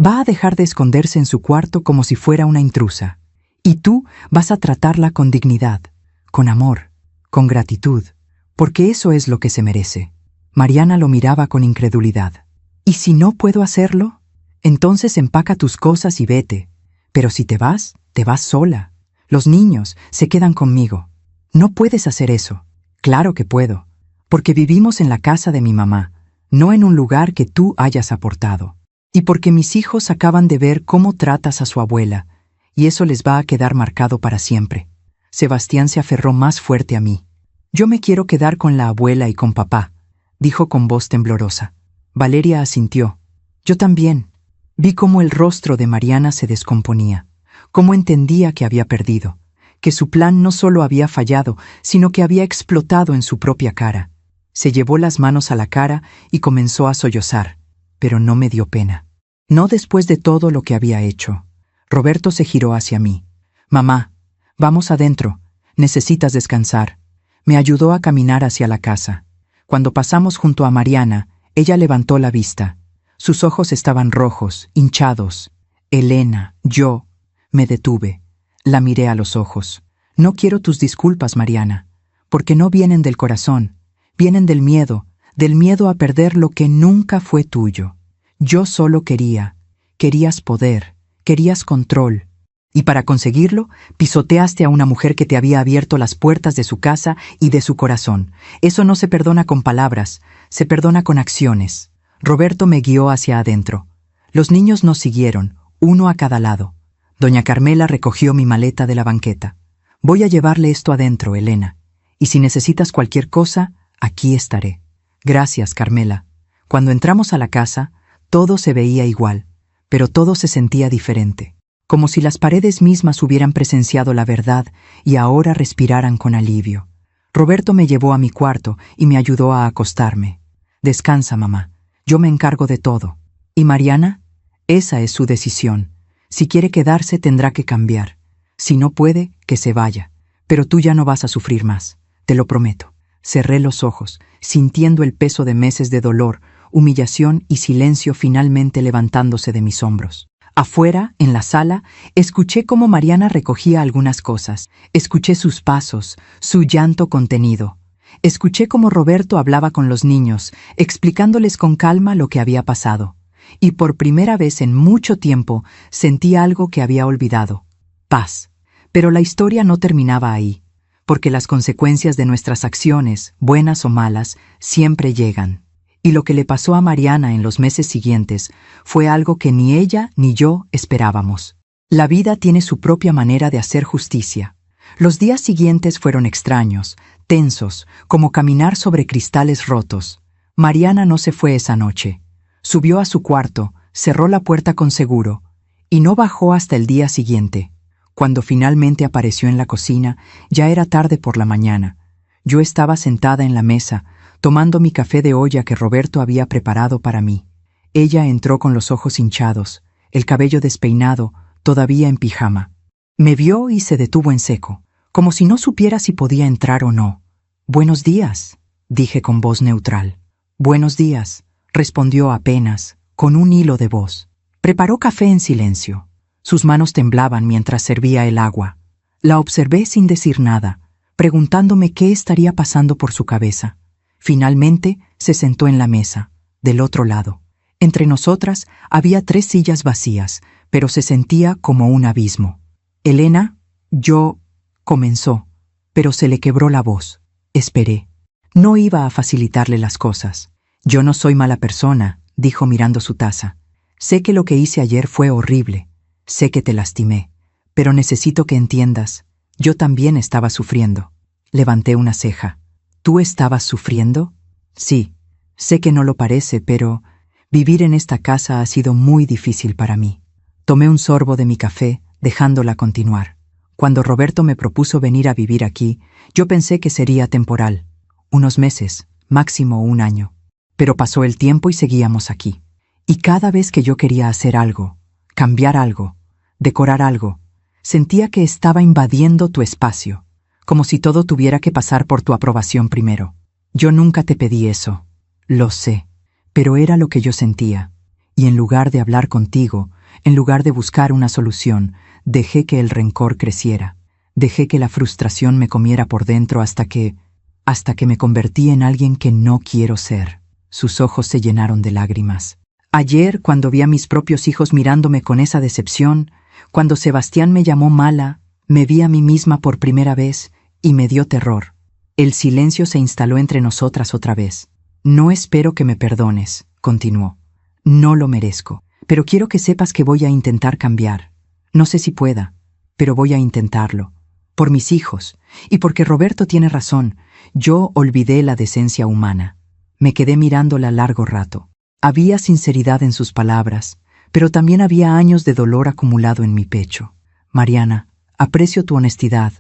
Va a dejar de esconderse en su cuarto como si fuera una intrusa. Y tú vas a tratarla con dignidad, con amor, con gratitud, porque eso es lo que se merece. Mariana lo miraba con incredulidad. ¿Y si no puedo hacerlo? Entonces empaca tus cosas y vete. Pero si te vas sola. Los niños se quedan conmigo. No puedes hacer eso. Claro que puedo. Porque vivimos en la casa de mi mamá, no en un lugar que tú hayas aportado. Y porque mis hijos acaban de ver cómo tratas a su abuela, y eso les va a quedar marcado para siempre. Sebastián se aferró más fuerte a mí. Yo me quiero quedar con la abuela y con papá, dijo con voz temblorosa. Valeria asintió. Yo también. Vi cómo el rostro de Mariana se descomponía, cómo entendía que había perdido, que su plan no solo había fallado, sino que había explotado en su propia cara. Se llevó las manos a la cara y comenzó a sollozar, pero no me dio pena. No después de todo lo que había hecho. Roberto se giró hacia mí. Mamá, vamos adentro, necesitas descansar. Me ayudó a caminar hacia la casa. Cuando pasamos junto a Mariana, ella levantó la vista. Sus ojos estaban rojos, hinchados. Elena, yo. Me detuve. La miré a los ojos. No quiero tus disculpas, Mariana, porque no vienen del corazón, vienen del miedo a perder lo que nunca fue tuyo. Yo solo querías poder, querías control. Y para conseguirlo, pisoteaste a una mujer que te había abierto las puertas de su casa y de su corazón. Eso no se perdona con palabras, se perdona con acciones. Roberto me guió hacia adentro. Los niños nos siguieron, uno a cada lado. Doña Carmela recogió mi maleta de la banqueta. Voy a llevarle esto adentro, Elena. Y si necesitas cualquier cosa, aquí estaré. Gracias, Carmela. Cuando entramos a la casa, todo se veía igual, pero todo se sentía diferente. Como si las paredes mismas hubieran presenciado la verdad y ahora respiraran con alivio. Roberto me llevó a mi cuarto y me ayudó a acostarme. Descansa, mamá. Yo me encargo de todo. ¿Y Mariana? Esa es su decisión. Si quiere quedarse, tendrá que cambiar. Si no puede, que se vaya. Pero tú ya no vas a sufrir más. Te lo prometo. Cerré los ojos, sintiendo el peso de meses de dolor, humillación y silencio finalmente levantándose de mis hombros. Afuera, en la sala, escuché cómo Mariana recogía algunas cosas. Escuché sus pasos, su llanto contenido. Escuché cómo Roberto hablaba con los niños, explicándoles con calma lo que había pasado. Y por primera vez en mucho tiempo sentí algo que había olvidado. Paz. Pero la historia no terminaba ahí, porque las consecuencias de nuestras acciones, buenas o malas, siempre llegan. Y lo que le pasó a Mariana en los meses siguientes fue algo que ni ella ni yo esperábamos. La vida tiene su propia manera de hacer justicia. Los días siguientes fueron extraños, tensos, como caminar sobre cristales rotos. Mariana no se fue esa noche. Subió a su cuarto, cerró la puerta con seguro, y no bajó hasta el día siguiente. Cuando finalmente apareció en la cocina, ya era tarde por la mañana. Yo estaba sentada en la mesa, tomando mi café de olla que Roberto había preparado para mí. Ella entró con los ojos hinchados, el cabello despeinado, todavía en pijama. Me vio y se detuvo en seco, como si no supiera si podía entrar o no. «Buenos días», dije con voz neutral. «Buenos días», respondió apenas, con un hilo de voz. Preparó café en silencio. Sus manos temblaban mientras servía el agua. La observé sin decir nada, preguntándome qué estaría pasando por su cabeza. Finalmente se sentó en la mesa, del otro lado. Entre nosotras había 3 sillas vacías, pero se sentía como un abismo. «Elena, yo...» comenzó, pero se le quebró la voz. Esperé. No iba a facilitarle las cosas. «Yo no soy mala persona», dijo mirando su taza. «Sé que lo que hice ayer fue horrible. Sé que te lastimé. Pero necesito que entiendas. Yo también estaba sufriendo». Levanté una ceja. «¿Tú estabas sufriendo?» «Sí. Sé que no lo parece, pero vivir en esta casa ha sido muy difícil para mí». Tomé un sorbo de mi café, dejándola continuar. Cuando Roberto me propuso venir a vivir aquí, yo pensé que sería temporal. Unos meses, máximo 1 año. Pero pasó el tiempo y seguíamos aquí. Y cada vez que yo quería hacer algo, cambiar algo, decorar algo, sentía que estaba invadiendo tu espacio, como si todo tuviera que pasar por tu aprobación primero. Yo nunca te pedí eso, lo sé, pero era lo que yo sentía. Y en lugar de hablar contigo, en lugar de buscar una solución, dejé que el rencor creciera. Dejé que la frustración me comiera por dentro hasta que me convertí en alguien que no quiero ser. Sus ojos se llenaron de lágrimas. Ayer, cuando vi a mis propios hijos mirándome con esa decepción, cuando Sebastián me llamó mala, me vi a mí misma por primera vez y me dio terror. El silencio se instaló entre nosotras otra vez. No espero que me perdones, continuó. No lo merezco, pero quiero que sepas que voy a intentar cambiar. No sé si pueda, pero voy a intentarlo. Por mis hijos, y porque Roberto tiene razón, yo olvidé la decencia humana. Me quedé mirándola largo rato. Había sinceridad en sus palabras, pero también había años de dolor acumulado en mi pecho. Mariana, aprecio tu honestidad,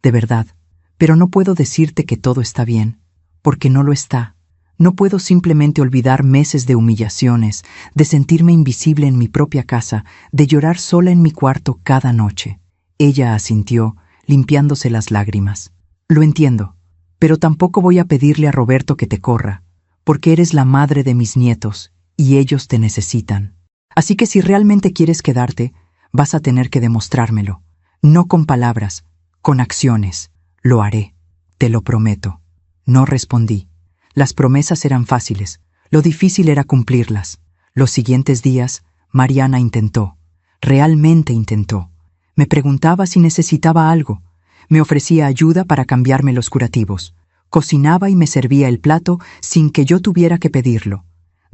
de verdad, pero no puedo decirte que todo está bien, porque no lo está. No puedo simplemente olvidar meses de humillaciones, de sentirme invisible en mi propia casa, de llorar sola en mi cuarto cada noche. Ella asintió, limpiándose las lágrimas. Lo entiendo, pero tampoco voy a pedirle a Roberto que te corra, porque eres la madre de mis nietos, y ellos te necesitan. Así que si realmente quieres quedarte, vas a tener que demostrármelo. No con palabras, con acciones. Lo haré, te lo prometo. No respondí. Las promesas eran fáciles, lo difícil era cumplirlas. Los siguientes días, Mariana intentó. Realmente intentó. Me preguntaba si necesitaba algo. Me ofrecía ayuda para cambiarme los curativos. Cocinaba y me servía el plato sin que yo tuviera que pedirlo.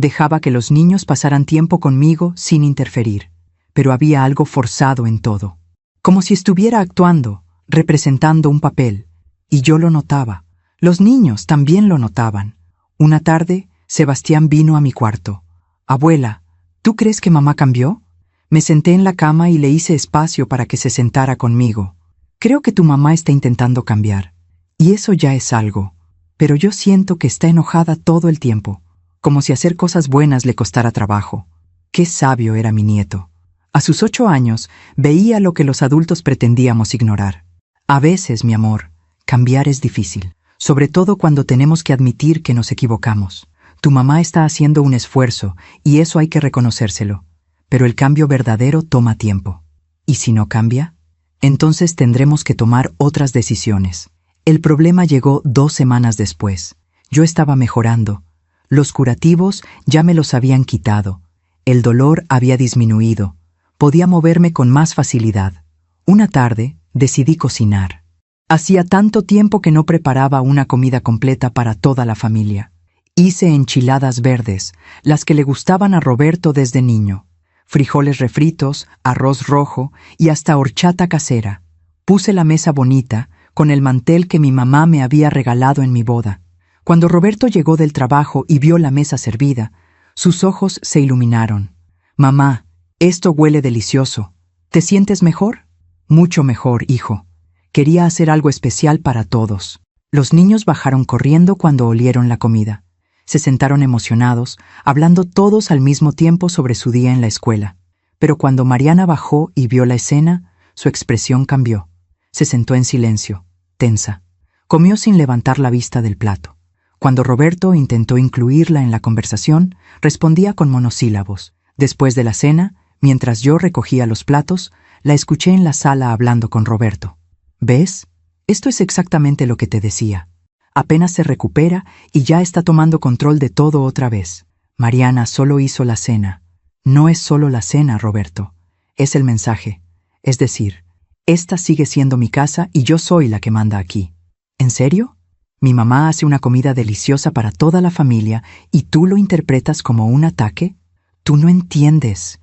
Dejaba que los niños pasaran tiempo conmigo sin interferir. Pero había algo forzado en todo. Como si estuviera actuando, representando un papel. Y yo lo notaba. Los niños también lo notaban. Una tarde, Sebastián vino a mi cuarto. Abuela, ¿tú crees que mamá cambió? Me senté en la cama y le hice espacio para que se sentara conmigo. Creo que tu mamá está intentando cambiar. Y eso ya es algo. Pero yo siento que está enojada todo el tiempo. Como si hacer cosas buenas le costara trabajo. Qué sabio era mi nieto. A sus 8 años, veía lo que los adultos pretendíamos ignorar. A veces, mi amor, cambiar es difícil. Sobre todo cuando tenemos que admitir que nos equivocamos. Tu mamá está haciendo un esfuerzo, y eso hay que reconocérselo. Pero el cambio verdadero toma tiempo. ¿Y si no cambia? Entonces tendremos que tomar otras decisiones. El problema llegó 2 semanas después. Yo estaba mejorando. Los curativos ya me los habían quitado. El dolor había disminuido. Podía moverme con más facilidad. Una tarde decidí cocinar. Hacía tanto tiempo que no preparaba una comida completa para toda la familia. Hice enchiladas verdes, las que le gustaban a Roberto desde niño. Frijoles refritos, arroz rojo y hasta horchata casera. Puse la mesa bonita, con el mantel que mi mamá me había regalado en mi boda. Cuando Roberto llegó del trabajo y vio la mesa servida, sus ojos se iluminaron. Mamá, esto huele delicioso. ¿Te sientes mejor? Mucho mejor, hijo. Quería hacer algo especial para todos. Los niños bajaron corriendo cuando olieron la comida. Se sentaron emocionados, hablando todos al mismo tiempo sobre su día en la escuela. Pero cuando Mariana bajó y vio la escena, su expresión cambió. Se sentó en silencio, tensa. Comió sin levantar la vista del plato. Cuando Roberto intentó incluirla en la conversación, respondía con monosílabos. Después de la cena, mientras yo recogía los platos, la escuché en la sala hablando con Roberto. ¿Ves? Esto es exactamente lo que te decía. Apenas se recupera y ya está tomando control de todo otra vez. Mariana solo hizo la cena. No es solo la cena, Roberto. Es el mensaje. Es decir, esta sigue siendo mi casa y yo soy la que manda aquí. ¿En serio? Mi mamá hace una comida deliciosa para toda la familia y tú lo interpretas como un ataque. Tú no entiendes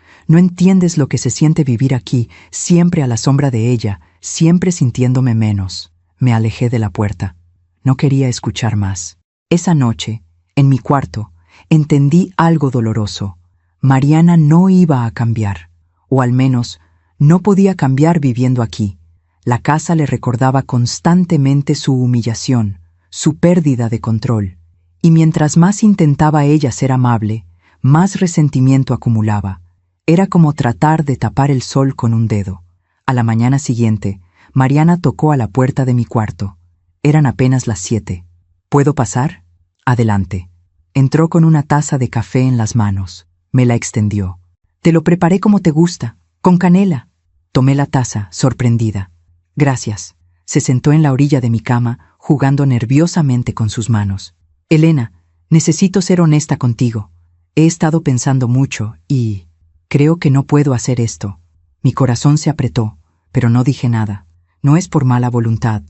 lo que se siente vivir aquí, siempre a la sombra de ella, siempre sintiéndome menos. Me alejé de la puerta. No quería escuchar más. Esa noche, en mi cuarto, entendí algo doloroso. Mariana no iba a cambiar, o al menos no podía cambiar viviendo aquí. La casa le recordaba constantemente su humillación, su pérdida de control, y mientras más intentaba ella ser amable, más resentimiento acumulaba. Era como tratar de tapar el sol con un dedo. A la mañana siguiente, Mariana tocó a la puerta de mi cuarto. Eran apenas las 7. ¿Puedo pasar? Adelante. Entró con una taza de café en las manos. Me la extendió. Te lo preparé como te gusta, con canela. Tomé la taza, sorprendida. Gracias. Se sentó en la orilla de mi cama, jugando nerviosamente con sus manos. Elena, necesito ser honesta contigo. He estado pensando mucho y creo que no puedo hacer esto. Mi corazón se apretó, pero no dije nada. No es por mala voluntad.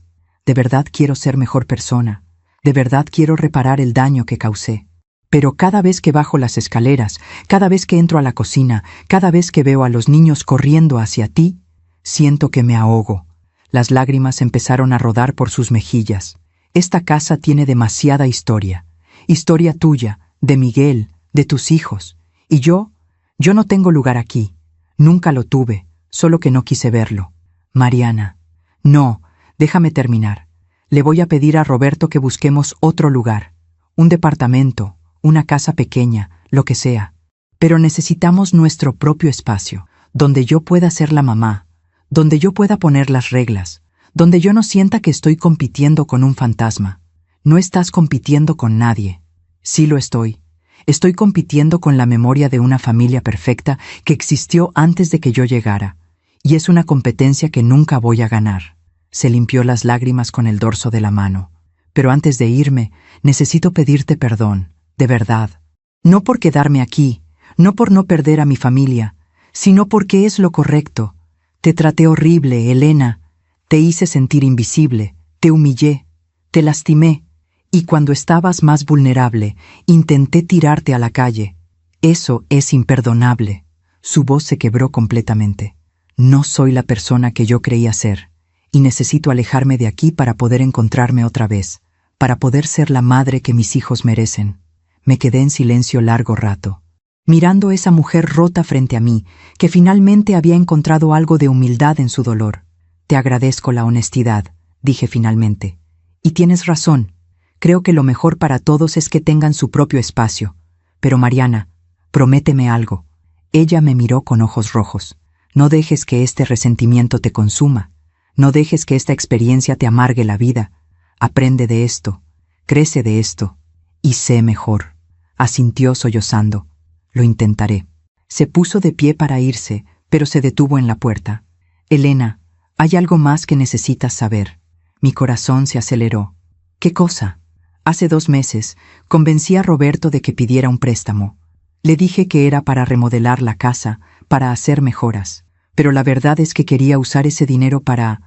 De verdad quiero ser mejor persona. De verdad quiero reparar el daño que causé. Pero cada vez que bajo las escaleras, cada vez que entro a la cocina, cada vez que veo a los niños corriendo hacia ti, siento que me ahogo. Las lágrimas empezaron a rodar por sus mejillas. Esta casa tiene demasiada historia. Historia tuya, de Miguel, de tus hijos. Y yo no tengo lugar aquí. Nunca lo tuve, solo que no quise verlo. Mariana. No, déjame terminar. Le voy a pedir a Roberto que busquemos otro lugar. Un departamento, una casa pequeña, lo que sea. Pero necesitamos nuestro propio espacio, donde yo pueda ser la mamá, donde yo pueda poner las reglas, donde yo no sienta que estoy compitiendo con un fantasma. No estás compitiendo con nadie. Sí lo estoy. Estoy compitiendo con la memoria de una familia perfecta que existió antes de que yo llegara. Y es una competencia que nunca voy a ganar. Se limpió las lágrimas con el dorso de la mano. Pero antes de irme, necesito pedirte perdón, de verdad. No por quedarme aquí, no por no perder a mi familia, sino porque es lo correcto. Te traté horrible, Elena. Te hice sentir invisible, te humillé, te lastimé. Y cuando estabas más vulnerable, intenté tirarte a la calle. Eso es imperdonable. Su voz se quebró completamente. No soy la persona que yo creía ser, y necesito alejarme de aquí para poder encontrarme otra vez, para poder ser la madre que mis hijos merecen. Me quedé en silencio largo rato, mirando a esa mujer rota frente a mí, que finalmente había encontrado algo de humildad en su dolor. Te agradezco la honestidad, dije finalmente. Y tienes razón. Creo que lo mejor para todos es que tengan su propio espacio. Pero Mariana, prométeme algo. Ella me miró con ojos rojos. No dejes que este resentimiento te consuma. No dejes que esta experiencia te amargue la vida. Aprende de esto, crece de esto, y sé mejor. Asintió sollozando. Lo intentaré. Se puso de pie para irse, pero se detuvo en la puerta. Elena, hay algo más que necesitas saber. Mi corazón se aceleró. ¿Qué cosa? Hace 2 meses, convencí a Roberto de que pidiera un préstamo. Le dije que era para remodelar la casa, para hacer mejoras. Pero la verdad es que quería usar ese dinero para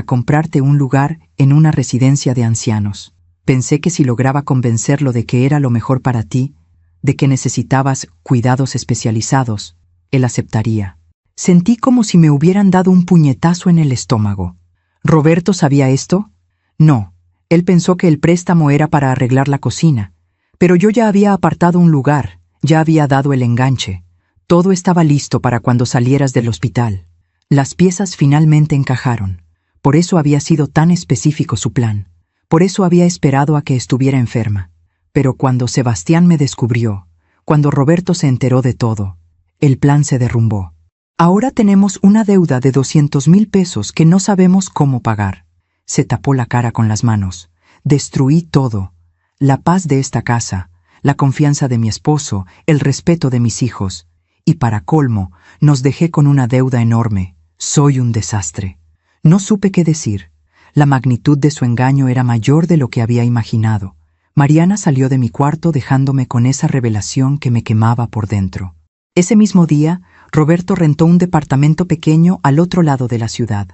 comprarte un lugar en una residencia de ancianos. Pensé que si lograba convencerlo de que era lo mejor para ti, de que necesitabas cuidados especializados, él aceptaría. Sentí como si me hubieran dado un puñetazo en el estómago. ¿Roberto sabía esto? No. Él pensó que el préstamo era para arreglar la cocina, pero yo ya había apartado un lugar, ya había dado el enganche. Todo estaba listo para cuando salieras del hospital. Las piezas finalmente encajaron. Por eso había sido tan específico su plan. Por eso había esperado a que estuviera enferma. Pero cuando Sebastián me descubrió, cuando Roberto se enteró de todo, el plan se derrumbó. Ahora tenemos una deuda de 200,000 pesos que no sabemos cómo pagar. Se tapó la cara con las manos. Destruí todo. La paz de esta casa, la confianza de mi esposo, el respeto de mis hijos. Y para colmo, nos dejé con una deuda enorme. Soy un desastre. No supe qué decir. La magnitud de su engaño era mayor de lo que había imaginado. Mariana salió de mi cuarto dejándome con esa revelación que me quemaba por dentro. Ese mismo día, Roberto rentó un departamento pequeño al otro lado de la ciudad.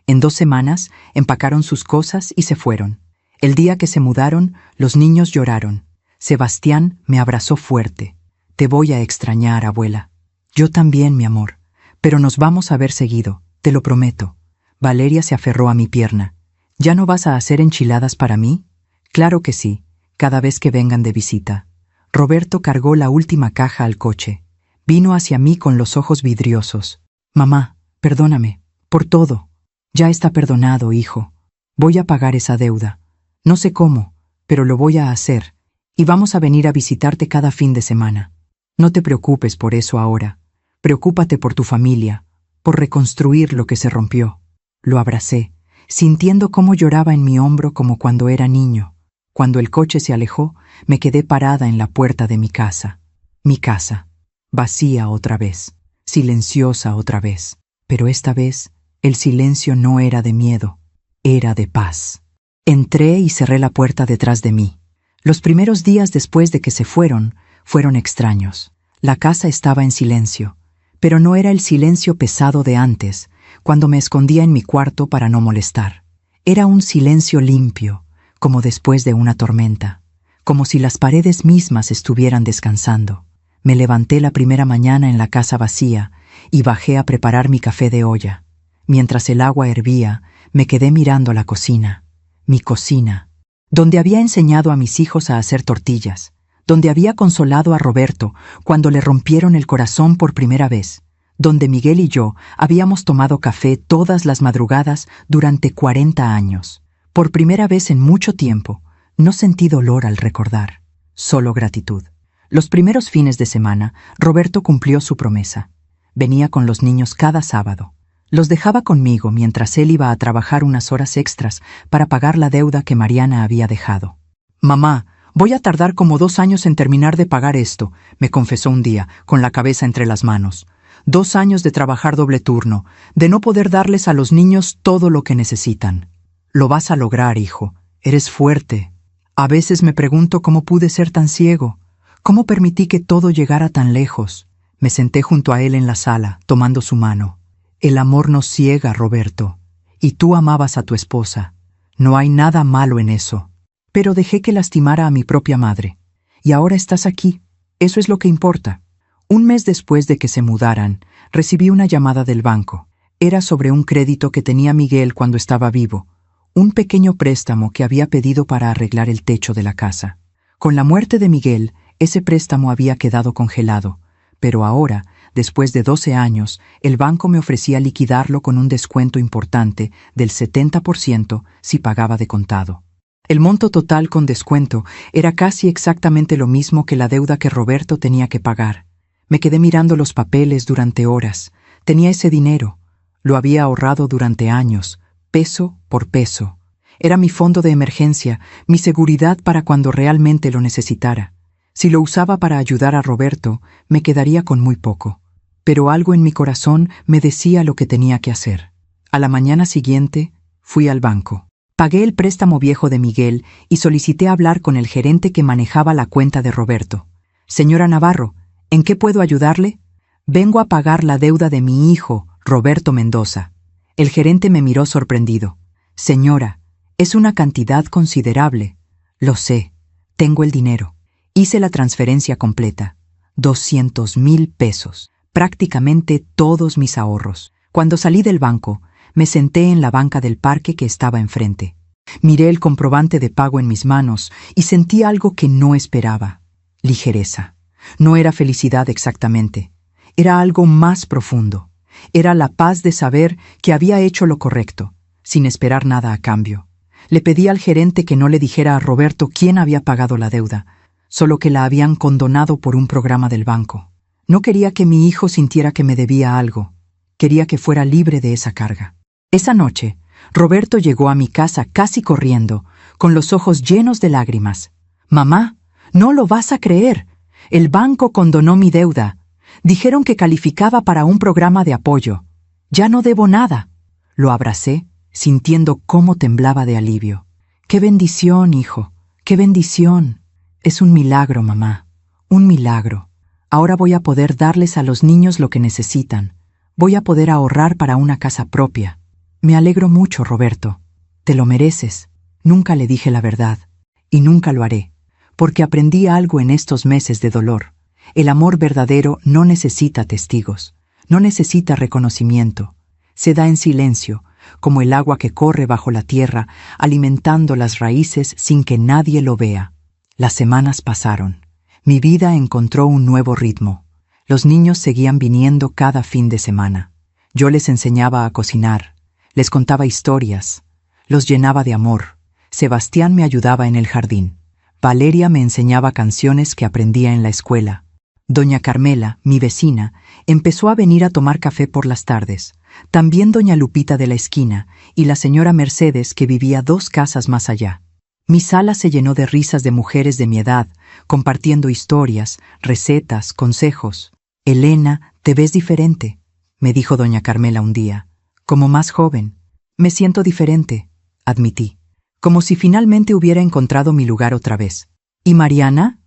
En 2 semanas, empacaron sus cosas y se fueron. El día que se mudaron, los niños lloraron. Sebastián me abrazó fuerte. Te voy a extrañar, abuela. Yo también, mi amor. Pero nos vamos a ver seguido, te lo prometo. Valeria se aferró a mi pierna. ¿Ya no vas a hacer enchiladas para mí? Claro que sí, cada vez que vengan de visita. Roberto cargó la última caja al coche. Vino hacia mí con los ojos vidriosos. Mamá, perdóname, por todo. Ya está perdonado, hijo. Voy a pagar esa deuda. No sé cómo, pero lo voy a hacer. Y vamos a venir a visitarte cada fin de semana. No te preocupes por eso ahora. Preocúpate por tu familia, por reconstruir lo que se rompió. Lo abracé, sintiendo cómo lloraba en mi hombro como cuando era niño. Cuando el coche se alejó, me quedé parada en la puerta de mi casa. Mi casa, vacía otra vez, silenciosa otra vez. Pero esta vez, el silencio no era de miedo, era de paz. Entré y cerré la puerta detrás de mí. Los primeros días después de que se fueron, fueron extraños. La casa estaba en silencio, pero no era el silencio pesado de antes, cuando me escondía en mi cuarto para no molestar. Era un silencio limpio, como después de una tormenta, como si las paredes mismas estuvieran descansando. Me levanté la primera mañana en la casa vacía y bajé a preparar mi café de olla. Mientras el agua hervía, me quedé mirando la cocina. Mi cocina, donde había enseñado a mis hijos a hacer tortillas, donde había consolado a Roberto cuando le rompieron el corazón por primera vez, donde Miguel y yo habíamos tomado café todas las madrugadas durante 40 años. Por primera vez en mucho tiempo, no sentí dolor al recordar, solo gratitud. Los primeros fines de semana, Roberto cumplió su promesa. Venía con los niños cada sábado. Los dejaba conmigo mientras él iba a trabajar unas horas extras para pagar la deuda que Mariana había dejado. «Mamá, voy a tardar como 2 años en terminar de pagar esto», me confesó un día, con la cabeza entre las manos. 2 años de trabajar doble turno, de no poder darles a los niños todo lo que necesitan. «Lo vas a lograr, hijo. Eres fuerte». A veces me pregunto cómo pude ser tan ciego, cómo permití que todo llegara tan lejos. Me senté junto a él en la sala, tomando su mano. «El amor nos ciega, Roberto. Y tú amabas a tu esposa. No hay nada malo en eso. Pero dejé que lastimara a mi propia madre. Y ahora estás aquí. Eso es lo que importa». Un mes después de que se mudaran, recibí una llamada del banco. Era sobre un crédito que tenía Miguel cuando estaba vivo, un pequeño préstamo que había pedido para arreglar el techo de la casa. Con la muerte de Miguel, ese préstamo había quedado congelado, pero ahora, después de 12 años, el banco me ofrecía liquidarlo con un descuento importante del 70% si pagaba de contado. El monto total con descuento era casi exactamente lo mismo que la deuda que Roberto tenía que pagar. Me quedé mirando los papeles durante horas. Tenía ese dinero. Lo había ahorrado durante años, peso por peso. Era mi fondo de emergencia, mi seguridad para cuando realmente lo necesitara. Si lo usaba para ayudar a Roberto, me quedaría con muy poco. Pero algo en mi corazón me decía lo que tenía que hacer. A la mañana siguiente, fui al banco. Pagué el préstamo viejo de Miguel y solicité hablar con el gerente que manejaba la cuenta de Roberto. «Señora Navarro, ¿en qué puedo ayudarle?» «Vengo a pagar la deuda de mi hijo, Roberto Mendoza». El gerente me miró sorprendido. «Señora, es una cantidad considerable». «Lo sé. Tengo el dinero». Hice la transferencia completa. 200,000 pesos. Prácticamente todos mis ahorros. Cuando salí del banco, me senté en la banca del parque que estaba enfrente. Miré el comprobante de pago en mis manos y sentí algo que no esperaba. Ligereza. No era felicidad exactamente. Era algo más profundo. Era la paz de saber que había hecho lo correcto, sin esperar nada a cambio. Le pedí al gerente que no le dijera a Roberto quién había pagado la deuda, solo que la habían condonado por un programa del banco. No quería que mi hijo sintiera que me debía algo. Quería que fuera libre de esa carga. Esa noche, Roberto llegó a mi casa casi corriendo, con los ojos llenos de lágrimas. «Mamá, no lo vas a creer. El banco condonó mi deuda. Dijeron que calificaba para un programa de apoyo. Ya no debo nada». Lo abracé, sintiendo cómo temblaba de alivio. «Qué bendición, hijo, qué bendición. Es un milagro, mamá, un milagro. Ahora voy a poder darles a los niños lo que necesitan. Voy a poder ahorrar para una casa propia. Me alegro mucho, Roberto. Te lo mereces». Nunca le dije la verdad, y nunca lo haré, porque aprendí algo en estos meses de dolor. El amor verdadero no necesita testigos, no necesita reconocimiento. Se da en silencio, como el agua que corre bajo la tierra, alimentando las raíces sin que nadie lo vea. Las semanas pasaron. Mi vida encontró un nuevo ritmo. Los niños seguían viniendo cada fin de semana. Yo les enseñaba a cocinar, les contaba historias, los llenaba de amor. Sebastián me ayudaba en el jardín. Valeria me enseñaba canciones que aprendía en la escuela. Doña Carmela, mi vecina, empezó a venir a tomar café por las tardes. También doña Lupita de la esquina y la señora Mercedes, que vivía 2 casas más allá. Mi sala se llenó de risas de mujeres de mi edad, compartiendo historias, recetas, consejos. «Elena, te ves diferente», me dijo doña Carmela un día. «Como más joven». «Me siento diferente», admití, como si finalmente hubiera encontrado mi lugar otra vez. «¿Y Mariana?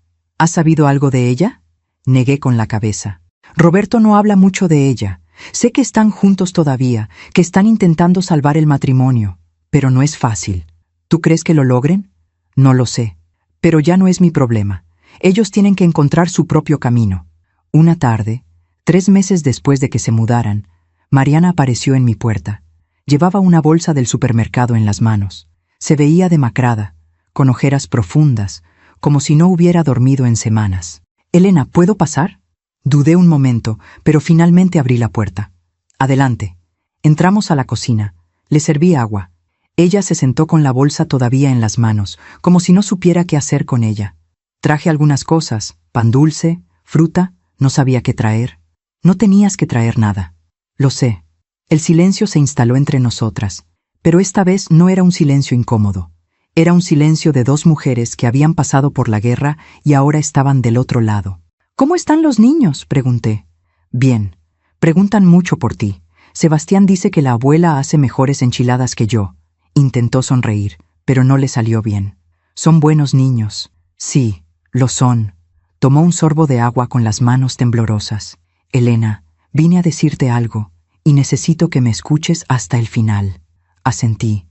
¿Has sabido algo de ella? Negué con la cabeza. Roberto no habla mucho de ella. Sé que están juntos todavía, que están intentando salvar el matrimonio, pero no es fácil. ¿Tú crees que lo logren? No lo sé, pero ya no es mi problema. Ellos tienen que encontrar su propio camino. Una tarde, 3 meses después de que se mudaran, Mariana apareció en mi puerta. Llevaba una bolsa del supermercado en las manos. Se veía demacrada, con ojeras profundas, como si no hubiera dormido en semanas. «Elena, ¿puedo pasar?» Dudé un momento, pero finalmente abrí la puerta. «Adelante». Entramos a la cocina. Le serví agua. Ella se sentó con la bolsa todavía en las manos, como si no supiera qué hacer con ella. Traje algunas cosas, pan dulce, fruta, no sabía qué traer. No tenías que traer nada. Lo sé. El silencio se instaló entre nosotras, pero esta vez no era un silencio incómodo. Era un silencio de 2 mujeres que habían pasado por la guerra y ahora estaban del otro lado. «¿Cómo están los niños?», pregunté. «Bien. Preguntan mucho por ti. Sebastián dice que la abuela hace mejores enchiladas que yo». Intentó sonreír, pero no le salió bien. «Son buenos niños». «Sí, lo son». Tomó un sorbo de agua con las manos temblorosas. «Elena, vine a decirte algo, y necesito que me escuches hasta el final». Asentí.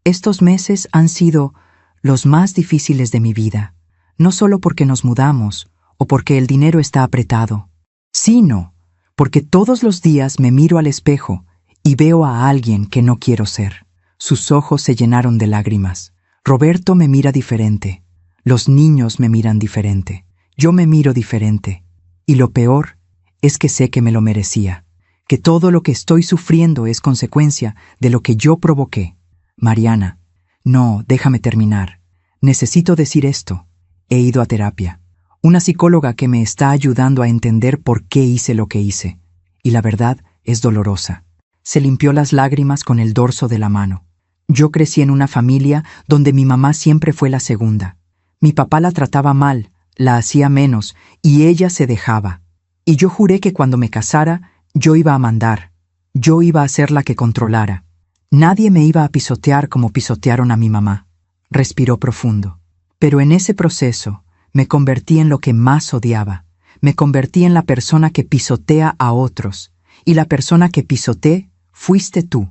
Estos meses han sido los más difíciles de mi vida, no solo porque nos mudamos o porque el dinero está apretado, sino porque todos los días me miro al espejo y veo a alguien que no quiero ser. Sus ojos se llenaron de lágrimas. Roberto me mira diferente. Los niños me miran diferente. Yo me miro diferente. Y lo peor es que sé que me lo merecía, que todo lo que estoy sufriendo es consecuencia de lo que yo provoqué. Mariana, no, déjame terminar. Necesito decir esto. He ido a terapia. Una psicóloga que me está ayudando a entender por qué hice lo que hice. Y la verdad es dolorosa. Se limpió las lágrimas con el dorso de la mano. Yo crecí en una familia donde mi mamá siempre fue la segunda. Mi papá la trataba mal, la hacía menos, y ella se dejaba. Y yo juré que cuando me casara, yo iba a mandar. Yo iba a ser la que controlara. Nadie me iba a pisotear como pisotearon a mi mamá. Respiró profundo. Pero en ese proceso me convertí en lo que más odiaba. Me convertí en la persona que pisotea a otros. Y la persona que pisoteé fuiste tú.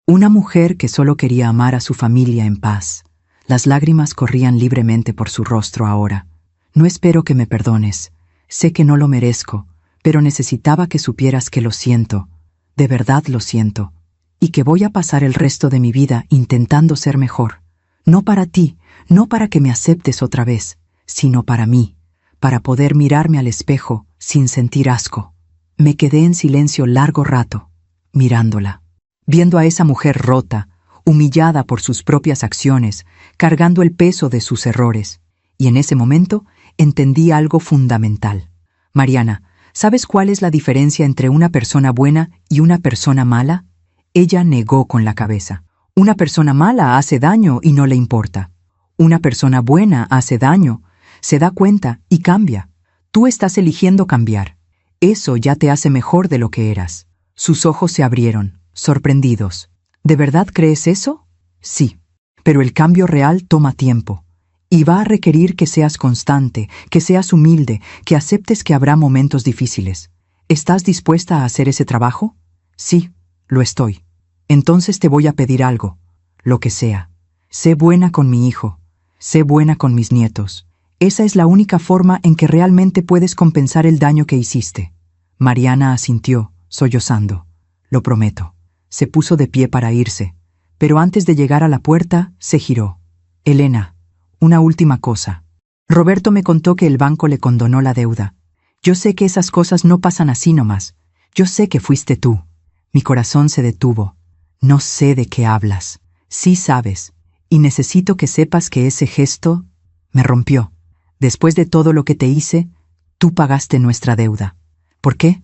Una mujer que solo quería amar a su familia en paz. Las lágrimas corrían libremente por su rostro ahora. No espero que me perdones. Sé que no lo merezco, pero necesitaba que supieras que lo siento. De verdad lo siento. Y que voy a pasar el resto de mi vida intentando ser mejor. No para ti, no para que me aceptes otra vez, sino para mí, para poder mirarme al espejo sin sentir asco. Me quedé en silencio largo rato, mirándola, viendo a esa mujer rota, humillada por sus propias acciones, cargando el peso de sus errores. Y en ese momento entendí algo fundamental. Mariana, ¿sabes cuál es la diferencia entre una persona buena y una persona mala? Ella negó con la cabeza. Una persona mala hace daño y no le importa. Una persona buena hace daño, se da cuenta y cambia. Tú estás eligiendo cambiar. Eso ya te hace mejor de lo que eras. Sus ojos se abrieron, sorprendidos. ¿De verdad crees eso? Sí. Pero el cambio real toma tiempo. Y va a requerir que seas constante, que seas humilde, que aceptes que habrá momentos difíciles. ¿Estás dispuesta a hacer ese trabajo? Sí, lo estoy. Entonces te voy a pedir algo, lo que sea. Sé buena con mi hijo. Sé buena con mis nietos. Esa es la única forma en que realmente puedes compensar el daño que hiciste. Mariana asintió, sollozando. Lo prometo. Se puso de pie para irse, pero antes de llegar a la puerta, se giró. Elena, una última cosa. Roberto me contó que el banco le condonó la deuda. Yo sé que esas cosas no pasan así nomás. Yo sé que fuiste tú. Mi corazón se detuvo. No sé de qué hablas. Sí sabes. Y necesito que sepas que ese gesto me rompió. Después de todo lo que te hice, tú pagaste nuestra deuda. ¿Por qué?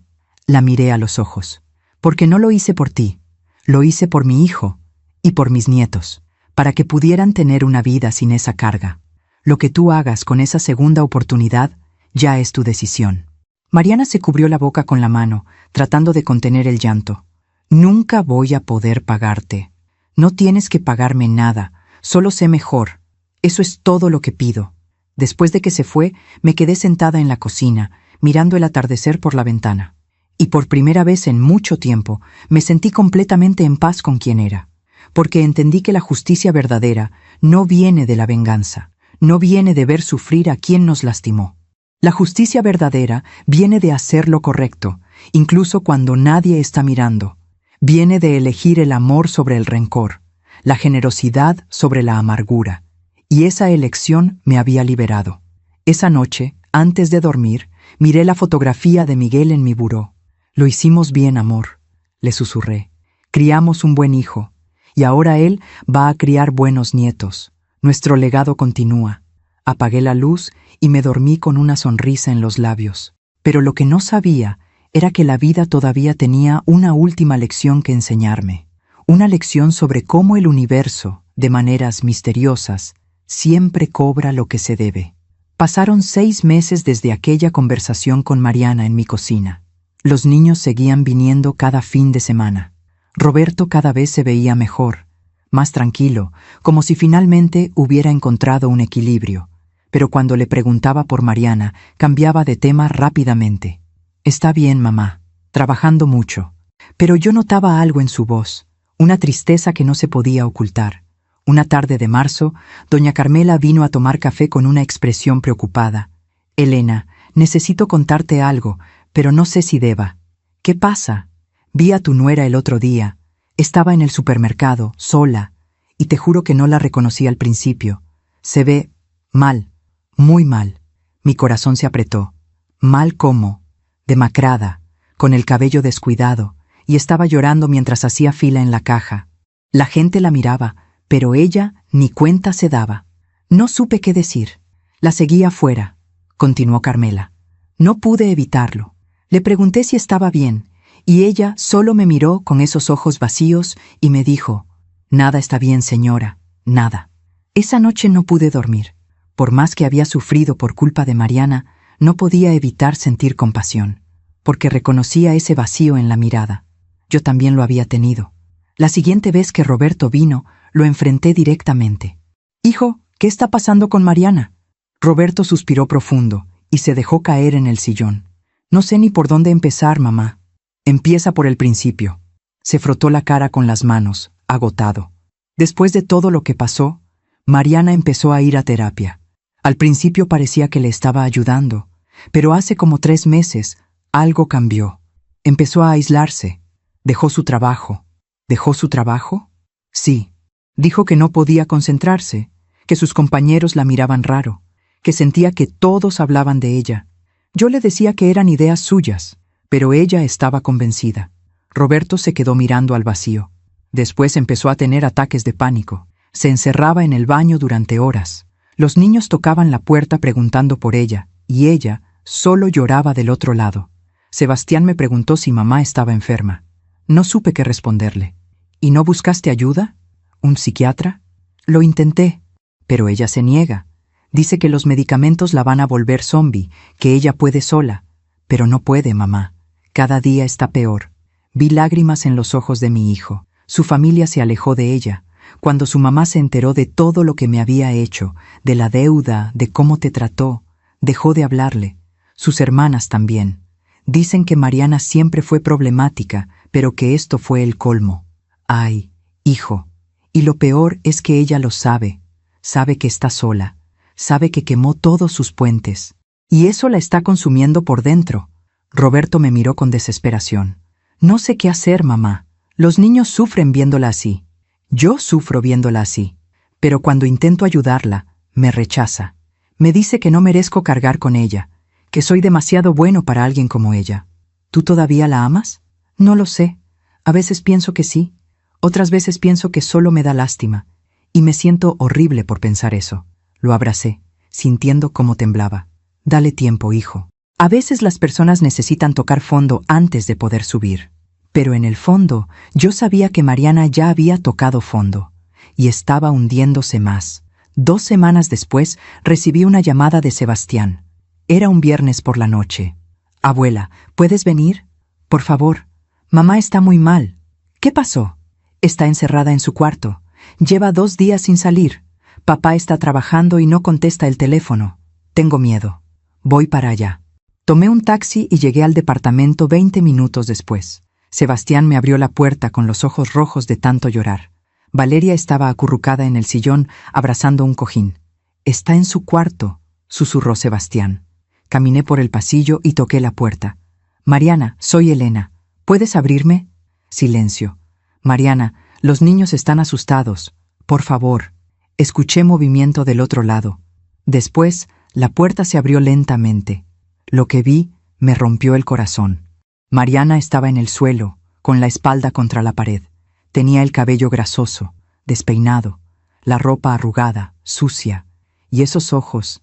La miré a los ojos. Porque no lo hice por ti. Lo hice por mi hijo y por mis nietos, para que pudieran tener una vida sin esa carga. Lo que tú hagas con esa segunda oportunidad ya es tu decisión. Mariana se cubrió la boca con la mano, tratando de contener el llanto. Nunca voy a poder pagarte. No tienes que pagarme nada, solo sé mejor. Eso es todo lo que pido. Después de que se fue, me quedé sentada en la cocina, mirando el atardecer por la ventana. Y por primera vez en mucho tiempo, me sentí completamente en paz con quien era, porque entendí que la justicia verdadera no viene de la venganza, no viene de ver sufrir a quien nos lastimó. La justicia verdadera viene de hacer lo correcto, incluso cuando nadie está mirando. Viene de elegir el amor sobre el rencor, la generosidad sobre la amargura. Y esa elección me había liberado. Esa noche, antes de dormir, miré la fotografía de Miguel en mi buró. Lo hicimos bien, amor, le susurré. Criamos un buen hijo, y ahora él va a criar buenos nietos. Nuestro legado continúa. Apagué la luz y me dormí con una sonrisa en los labios. Pero lo que no sabía era que la vida todavía tenía una última lección que enseñarme. Una lección sobre cómo el universo, de maneras misteriosas, siempre cobra lo que se debe. Pasaron 6 meses desde aquella conversación con Mariana en mi cocina. Los niños seguían viniendo cada fin de semana. Roberto cada vez se veía mejor, más tranquilo, como si finalmente hubiera encontrado un equilibrio. Pero cuando le preguntaba por Mariana, cambiaba de tema rápidamente. Está bien, mamá, trabajando mucho. Pero yo notaba algo en su voz, una tristeza que no se podía ocultar. Una tarde de marzo, doña Carmela vino a tomar café con una expresión preocupada. Elena, necesito contarte algo, pero no sé si deba. ¿Qué pasa? Vi a tu nuera el otro día. Estaba en el supermercado, sola, y te juro que no la reconocí al principio. Se ve mal, muy mal. Mi corazón se apretó. Mal como, demacrada, con el cabello descuidado, y estaba llorando mientras hacía fila en la caja. La gente la miraba, pero ella ni cuenta se daba. No supe qué decir. La seguí afuera, continuó Carmela. No pude evitarlo. Le pregunté si estaba bien, y ella solo me miró con esos ojos vacíos y me dijo, «Nada está bien, señora, nada». Esa noche no pude dormir. Por más que había sufrido por culpa de Mariana, no podía evitar sentir compasión, porque reconocía ese vacío en la mirada. Yo también lo había tenido. La siguiente vez que Roberto vino, lo enfrenté directamente. «Hijo, ¿qué está pasando con Mariana?» Roberto suspiró profundo y se dejó caer en el sillón. «No sé ni por dónde empezar, mamá». «Empieza por el principio». Se frotó la cara con las manos, agotado. Después de todo lo que pasó, Mariana empezó a ir a terapia. Al principio parecía que le estaba ayudando, pero hace como 3 meses algo cambió. Empezó a aislarse. Dejó su trabajo. ¿Dejó su trabajo? Sí. Dijo que no podía concentrarse, que sus compañeros la miraban raro, que sentía que todos hablaban de ella. Yo le decía que eran ideas suyas, pero ella estaba convencida. Roberto se quedó mirando al vacío. Después empezó a tener ataques de pánico. Se encerraba en el baño durante horas. Los niños tocaban la puerta preguntando por ella, y ella solo lloraba del otro lado. Sebastián me preguntó si mamá estaba enferma. No supe qué responderle. ¿Y no buscaste ayuda? ¿Un psiquiatra? Lo intenté, pero ella se niega. Dice que los medicamentos la van a volver zombie, que ella puede sola. Pero no puede, mamá. Cada día está peor. Vi lágrimas en los ojos de mi hijo. Su familia se alejó de ella. Cuando su mamá se enteró de todo lo que me había hecho, de la deuda, de cómo te trató, dejó de hablarle. Sus hermanas también. Dicen que Mariana siempre fue problemática, pero que esto fue el colmo. Ay, hijo. Y lo peor es que ella lo sabe. Sabe que está sola. Sabe que quemó todos sus puentes. Y eso la está consumiendo por dentro. Roberto me miró con desesperación. No sé qué hacer, mamá. Los niños sufren viéndola así. Yo sufro viéndola así. Pero cuando intento ayudarla, me rechaza. Me dice que no merezco cargar con ella, que soy demasiado bueno para alguien como ella. ¿Tú todavía la amas? No lo sé. A veces pienso que sí. Otras veces pienso que solo me da lástima. Y me siento horrible por pensar eso. Lo abracé, sintiendo cómo temblaba. Dale tiempo, hijo. A veces las personas necesitan tocar fondo antes de poder subir. Pero en el fondo, yo sabía que Mariana ya había tocado fondo. Y estaba hundiéndose más. 2 semanas después, recibí una llamada de Sebastián. Era un viernes por la noche. «Abuela, ¿puedes venir? Por favor. Mamá está muy mal». «¿Qué pasó?» «Está encerrada en su cuarto. Lleva 2 días sin salir. Papá está trabajando y no contesta el teléfono». Tengo miedo. Voy para allá. Tomé un taxi y llegué al departamento 20 minutos después. Sebastián me abrió la puerta con los ojos rojos de tanto llorar. Valeria estaba acurrucada en el sillón, abrazando un cojín. «Está en su cuarto», susurró Sebastián. Caminé por el pasillo y toqué la puerta. «Mariana, soy Elena. ¿Puedes abrirme?» Silencio. «Mariana, los niños están asustados. Por favor». Escuché movimiento del otro lado. Después, la puerta se abrió lentamente. Lo que vi me rompió el corazón. Mariana estaba en el suelo, con la espalda contra la pared. Tenía el cabello grasoso, despeinado, la ropa arrugada, sucia, y esos ojos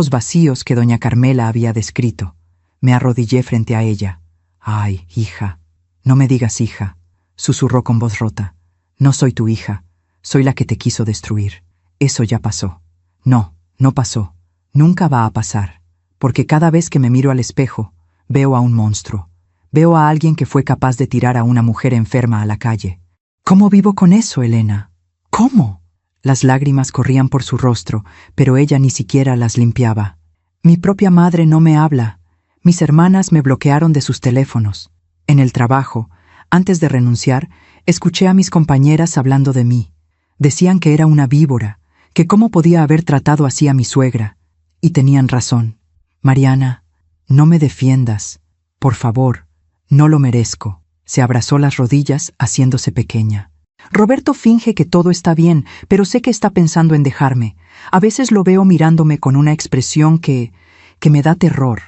vacíos que doña Carmela había descrito. Me arrodillé frente a ella. «Ay, hija». «No me digas hija», susurró con voz rota. «No soy tu hija, soy la que te quiso destruir. Eso ya pasó». «No, no pasó. Nunca va a pasar, porque cada vez que me miro al espejo, veo a un monstruo. Veo a alguien que fue capaz de tirar a una mujer enferma a la calle. ¿Cómo vivo con eso, Elena? ¿Cómo?». Las lágrimas corrían por su rostro, pero ella ni siquiera las limpiaba. «Mi propia madre no me habla. Mis hermanas me bloquearon de sus teléfonos. En el trabajo, antes de renunciar, escuché a mis compañeras hablando de mí. Decían que era una víbora, que cómo podía haber tratado así a mi suegra. Y tenían razón. Mariana, no me defiendas. Por favor, no lo merezco». Se abrazó las rodillas, haciéndose pequeña. «Roberto finge que todo está bien, pero sé que está pensando en dejarme. A veces lo veo mirándome con una expresión que me da terror,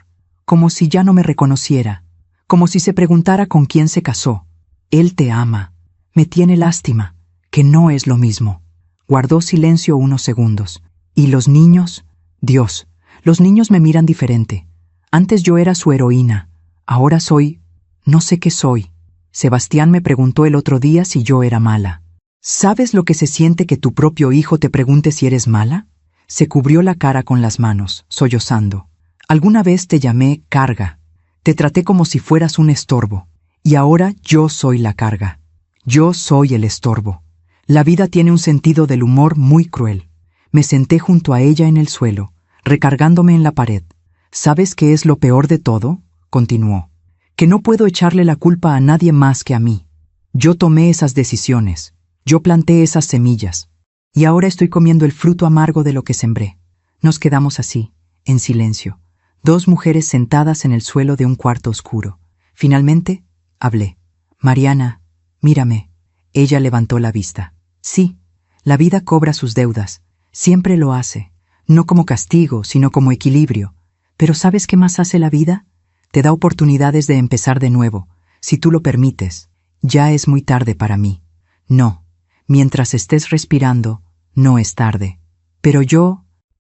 como si ya no me reconociera, como si se preguntara con quién se casó. Él te ama. Me tiene lástima, que no es lo mismo». Guardó silencio unos segundos. «¿Y los niños? Dios, los niños me miran diferente. Antes yo era su heroína. Ahora soy... no sé qué soy. Sebastián me preguntó el otro día si yo era mala. ¿Sabes lo que se siente que tu propio hijo te pregunte si eres mala?». Se cubrió la cara con las manos, sollozando. «Alguna vez te llamé carga. Te traté como si fueras un estorbo. Y ahora yo soy la carga. Yo soy el estorbo. La vida tiene un sentido del humor muy cruel». Me senté junto a ella en el suelo, recargándome en la pared. «¿Sabes qué es lo peor de todo?», continuó. «Que no puedo echarle la culpa a nadie más que a mí. Yo tomé esas decisiones. Yo planté esas semillas. Y ahora estoy comiendo el fruto amargo de lo que sembré». Nos quedamos así, en silencio, dos mujeres sentadas en el suelo de un cuarto oscuro. Finalmente, hablé. «Mariana, mírame». Ella levantó la vista. «Sí, la vida cobra sus deudas. Siempre lo hace. No como castigo, sino como equilibrio. Pero ¿sabes qué más hace la vida? Te da oportunidades de empezar de nuevo, si tú lo permites. Ya es muy tarde para mí. No, mientras estés respirando, no es tarde. Pero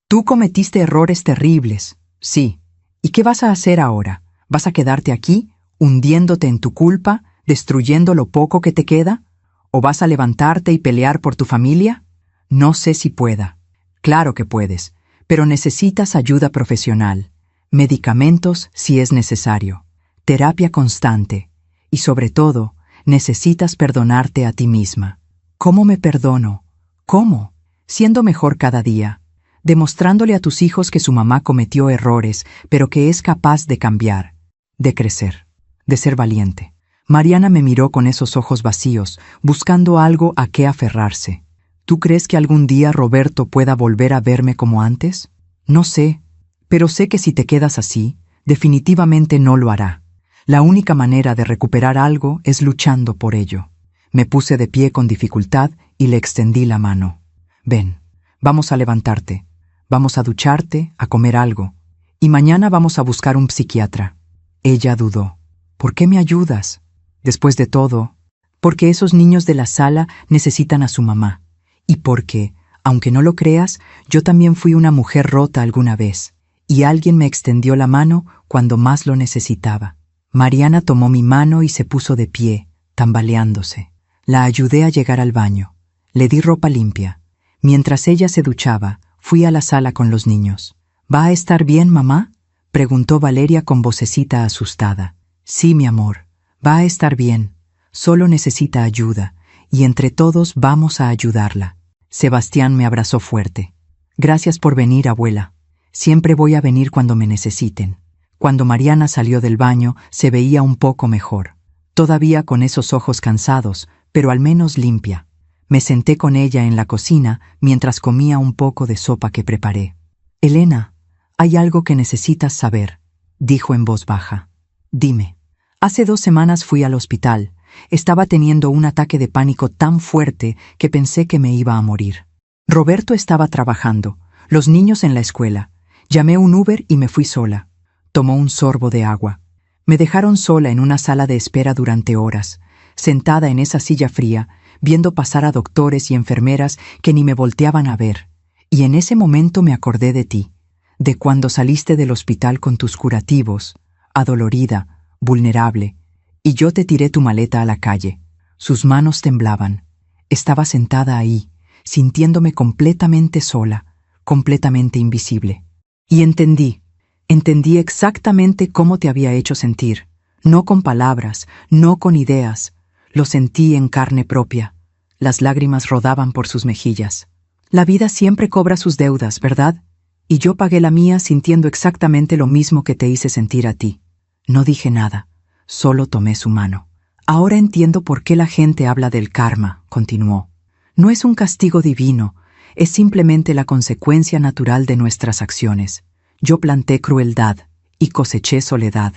tú cometiste errores terribles, sí. ¿Y qué vas a hacer ahora? ¿Vas a quedarte aquí, hundiéndote en tu culpa, destruyendo lo poco que te queda? ¿O vas a levantarte y pelear por tu familia? No sé si pueda. Claro que puedes, pero necesitas ayuda profesional. Medicamentos si es necesario, terapia constante y sobre todo, necesitas perdonarte a ti misma. ¿Cómo me perdono? ¿Cómo? Siendo mejor cada día, demostrándole a tus hijos que su mamá cometió errores, pero que es capaz de cambiar, de crecer, de ser valiente». Mariana me miró con esos ojos vacíos, buscando algo a qué aferrarse. «¿Tú crees que algún día Roberto pueda volver a verme como antes? No sé. Pero sé que si te quedas así, definitivamente no lo hará. La única manera de recuperar algo es luchando por ello». Me puse de pie con dificultad y le extendí la mano. «Ven, vamos a levantarte. Vamos a ducharte, a comer algo. Y mañana vamos a buscar un psiquiatra». Ella dudó. «¿Por qué me ayudas?». Después de todo, porque esos niños de la sala necesitan a su mamá. Y porque, aunque no lo creas, yo también fui una mujer rota alguna vez. Y alguien me extendió la mano cuando más lo necesitaba. Mariana tomó mi mano y se puso de pie, tambaleándose. La ayudé a llegar al baño. Le di ropa limpia. Mientras ella se duchaba, fui a la sala con los niños. «¿Va a estar bien, mamá?», preguntó Valeria con vocecita asustada. «Sí, mi amor, va a estar bien. Solo necesita ayuda, y entre todos vamos a ayudarla». Sebastián me abrazó fuerte. «Gracias por venir, abuela. Siempre voy a venir cuando me necesiten. Cuando Mariana salió del baño, se veía un poco mejor. Todavía con esos ojos cansados, pero al menos limpia. Me senté con ella en la cocina mientras comía un poco de sopa que preparé. «Elena, hay algo que necesitas saber», dijo en voz baja. «Dime». Hace 2 semanas fui al hospital. Estaba teniendo un ataque de pánico tan fuerte que pensé que me iba a morir. Roberto estaba trabajando, los niños en la escuela. Llamé un Uber y me fui sola. Tomó un sorbo de agua. Me dejaron sola en una sala de espera durante horas, sentada en esa silla fría, viendo pasar a doctores y enfermeras que ni me volteaban a ver. Y en ese momento me acordé de ti, de cuando saliste del hospital con tus curativos, adolorida, vulnerable, y yo te tiré tu maleta a la calle. Sus manos temblaban. Estaba sentada ahí, sintiéndome completamente sola, completamente invisible. Y entendí exactamente cómo te había hecho sentir, no con palabras, no con ideas. Lo sentí en carne propia. Las lágrimas rodaban por sus mejillas. La vida siempre cobra sus deudas, ¿verdad? Y yo pagué la mía sintiendo exactamente lo mismo que te hice sentir a ti. No dije nada, solo tomé su mano. Ahora entiendo por qué la gente habla del karma, continuó. No es un castigo divino, es simplemente la consecuencia natural de nuestras acciones. Yo planté crueldad y coseché soledad.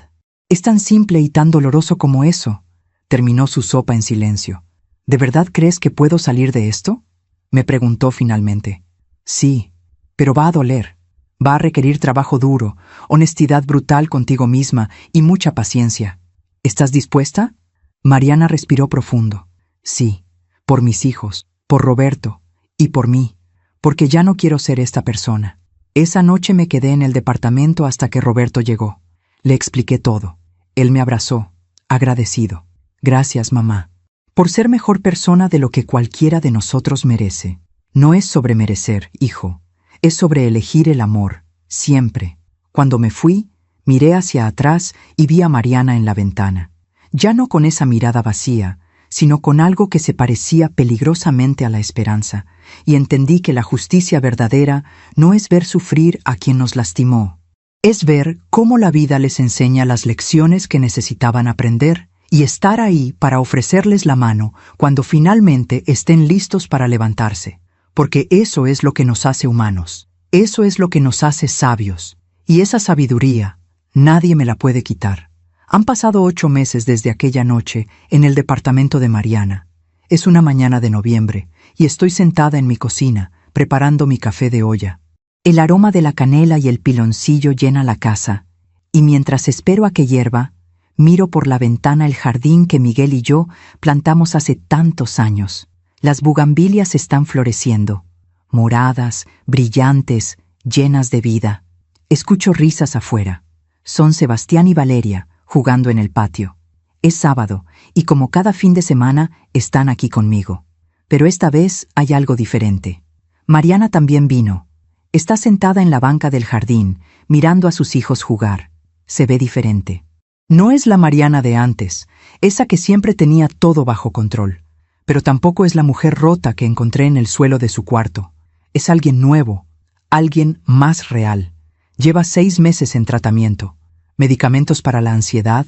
Es tan simple y tan doloroso como eso. Terminó su sopa en silencio. ¿De verdad crees que puedo salir de esto?, me preguntó finalmente. Sí, pero va a doler. Va a requerir trabajo duro, honestidad brutal contigo misma y mucha paciencia. ¿Estás dispuesta? Mariana respiró profundo. Sí, por mis hijos, por Roberto y por mí, porque ya no quiero ser esta persona. Esa noche me quedé en el departamento hasta que Roberto llegó. Le expliqué todo. Él me abrazó, agradecido. Gracias, mamá, por ser mejor persona de lo que cualquiera de nosotros merece. No es sobre merecer, hijo, es sobre elegir el amor, siempre. Cuando me fui, miré hacia atrás y vi a Mariana en la ventana. Ya no con esa mirada vacía, sino con algo que se parecía peligrosamente a la esperanza, y entendí que la justicia verdadera no es ver sufrir a quien nos lastimó. Es ver cómo la vida les enseña las lecciones que necesitaban aprender y estar ahí para ofrecerles la mano cuando finalmente estén listos para levantarse. Porque eso es lo que nos hace humanos, eso es lo que nos hace sabios, y esa sabiduría nadie me la puede quitar. Han pasado 8 meses desde aquella noche en el departamento de Mariana. Es una mañana de noviembre y estoy sentada en mi cocina preparando mi café de olla. El aroma de la canela y el piloncillo llena la casa, y mientras espero a que hierva, miro por la ventana el jardín que Miguel y yo plantamos hace tantos años. Las bugambilias están floreciendo, moradas, brillantes, llenas de vida. Escucho risas afuera. Son Sebastián y Valeria, jugando en el patio. Es sábado, y como cada fin de semana, están aquí conmigo. Pero esta vez hay algo diferente. Mariana también vino. Está sentada en la banca del jardín, mirando a sus hijos jugar. Se ve diferente. No es la Mariana de antes, esa que siempre tenía todo bajo control. Pero tampoco es la mujer rota que encontré en el suelo de su cuarto. Es alguien nuevo, alguien más real. Lleva 6 meses en tratamiento. Medicamentos para la ansiedad,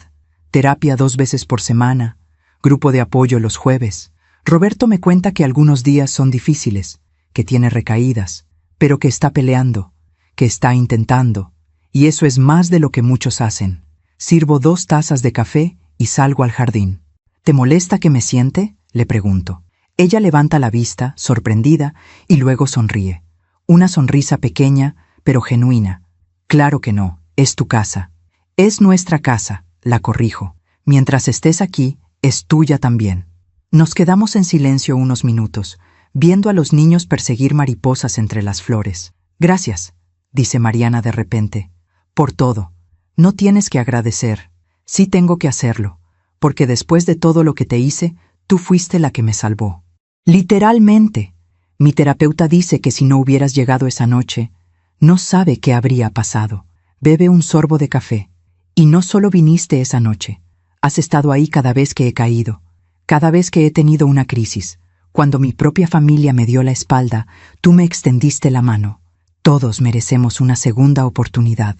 terapia 2 veces por semana, grupo de apoyo los jueves. Roberto me cuenta que algunos días son difíciles, que tiene recaídas, pero que está peleando, que está intentando, y eso es más de lo que muchos hacen. Sirvo 2 tazas de café y salgo al jardín. ¿Te molesta que me siente?, le pregunto. Ella levanta la vista, sorprendida, y luego sonríe. Una sonrisa pequeña, pero genuina. Claro que no, es tu casa. Es nuestra casa, la corrijo. Mientras estés aquí, es tuya también. Nos quedamos en silencio unos minutos, viendo a los niños perseguir mariposas entre las flores. Gracias, dice Mariana de repente, por todo. No tienes que agradecer. Sí tengo que hacerlo, porque después de todo lo que te hice, tú fuiste la que me salvó. Literalmente. Mi terapeuta dice que si no hubieras llegado esa noche, no sabe qué habría pasado. Bebe un sorbo de café. Y no solo viniste esa noche. Has estado ahí cada vez que he caído, cada vez que he tenido una crisis. Cuando mi propia familia me dio la espalda, tú me extendiste la mano. Todos merecemos una segunda oportunidad.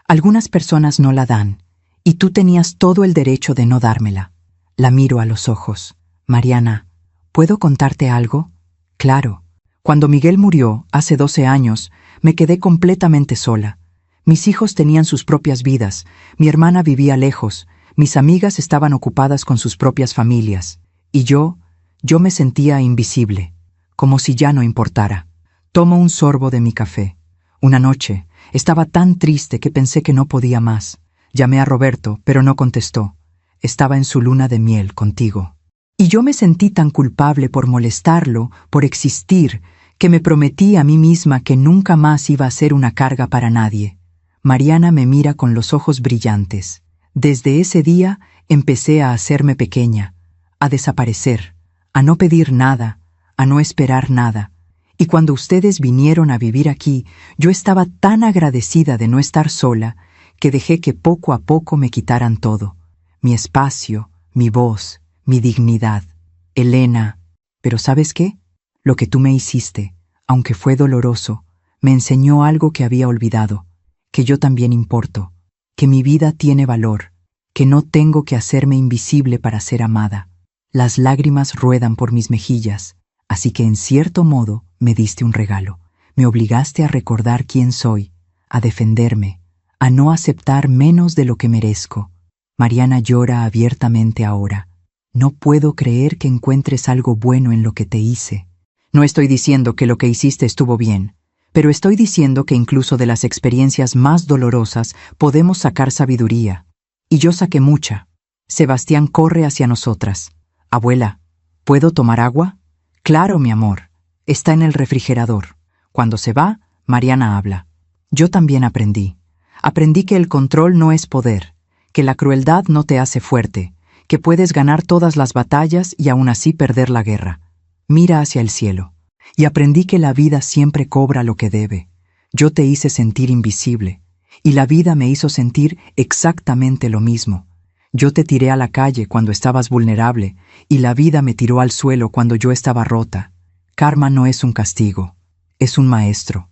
Algunas personas no la dan, y tú tenías todo el derecho de no dármela. La miro a los ojos. Mariana, ¿puedo contarte algo? Claro. Cuando Miguel murió, hace 12 años, me quedé completamente sola. Mis hijos tenían sus propias vidas, mi hermana vivía lejos, mis amigas estaban ocupadas con sus propias familias, y yo me sentía invisible, como si ya no importara. Tomo un sorbo de mi café. Una noche, estaba tan triste que pensé que no podía más. Llamé a Roberto, pero no contestó. Estaba en su luna de miel contigo. Y yo me sentí tan culpable por molestarlo, por existir, que me prometí a mí misma que nunca más iba a ser una carga para nadie. Mariana me mira con los ojos brillantes. Desde ese día empecé a hacerme pequeña, a desaparecer, a no pedir nada, a no esperar nada. Y cuando ustedes vinieron a vivir aquí, yo estaba tan agradecida de no estar sola, que dejé que poco a poco me quitaran todo. Mi espacio, mi voz, mi dignidad. Elena, ¿pero sabes qué? Lo que tú me hiciste, aunque fue doloroso, me enseñó algo que había olvidado, que yo también importo, que mi vida tiene valor, que no tengo que hacerme invisible para ser amada. Las lágrimas ruedan por mis mejillas, así que en cierto modo me diste un regalo. Me obligaste a recordar quién soy, a defenderme, a no aceptar menos de lo que merezco. Mariana llora abiertamente ahora. No puedo creer que encuentres algo bueno en lo que te hice. No estoy diciendo que lo que hiciste estuvo bien, pero estoy diciendo que incluso de las experiencias más dolorosas podemos sacar sabiduría. Y yo saqué mucha. Sebastián corre hacia nosotras. Abuela, ¿puedo tomar agua? Claro, mi amor. Está en el refrigerador. Cuando se va, Mariana habla. Yo también aprendí. Aprendí que el control no es poder, que la crueldad no te hace fuerte, que puedes ganar todas las batallas y aún así perder la guerra. Mira hacia el cielo. Y aprendí que la vida siempre cobra lo que debe. Yo te hice sentir invisible, y la vida me hizo sentir exactamente lo mismo. Yo te tiré a la calle cuando estabas vulnerable, y la vida me tiró al suelo cuando yo estaba rota. Karma no es un castigo, es un maestro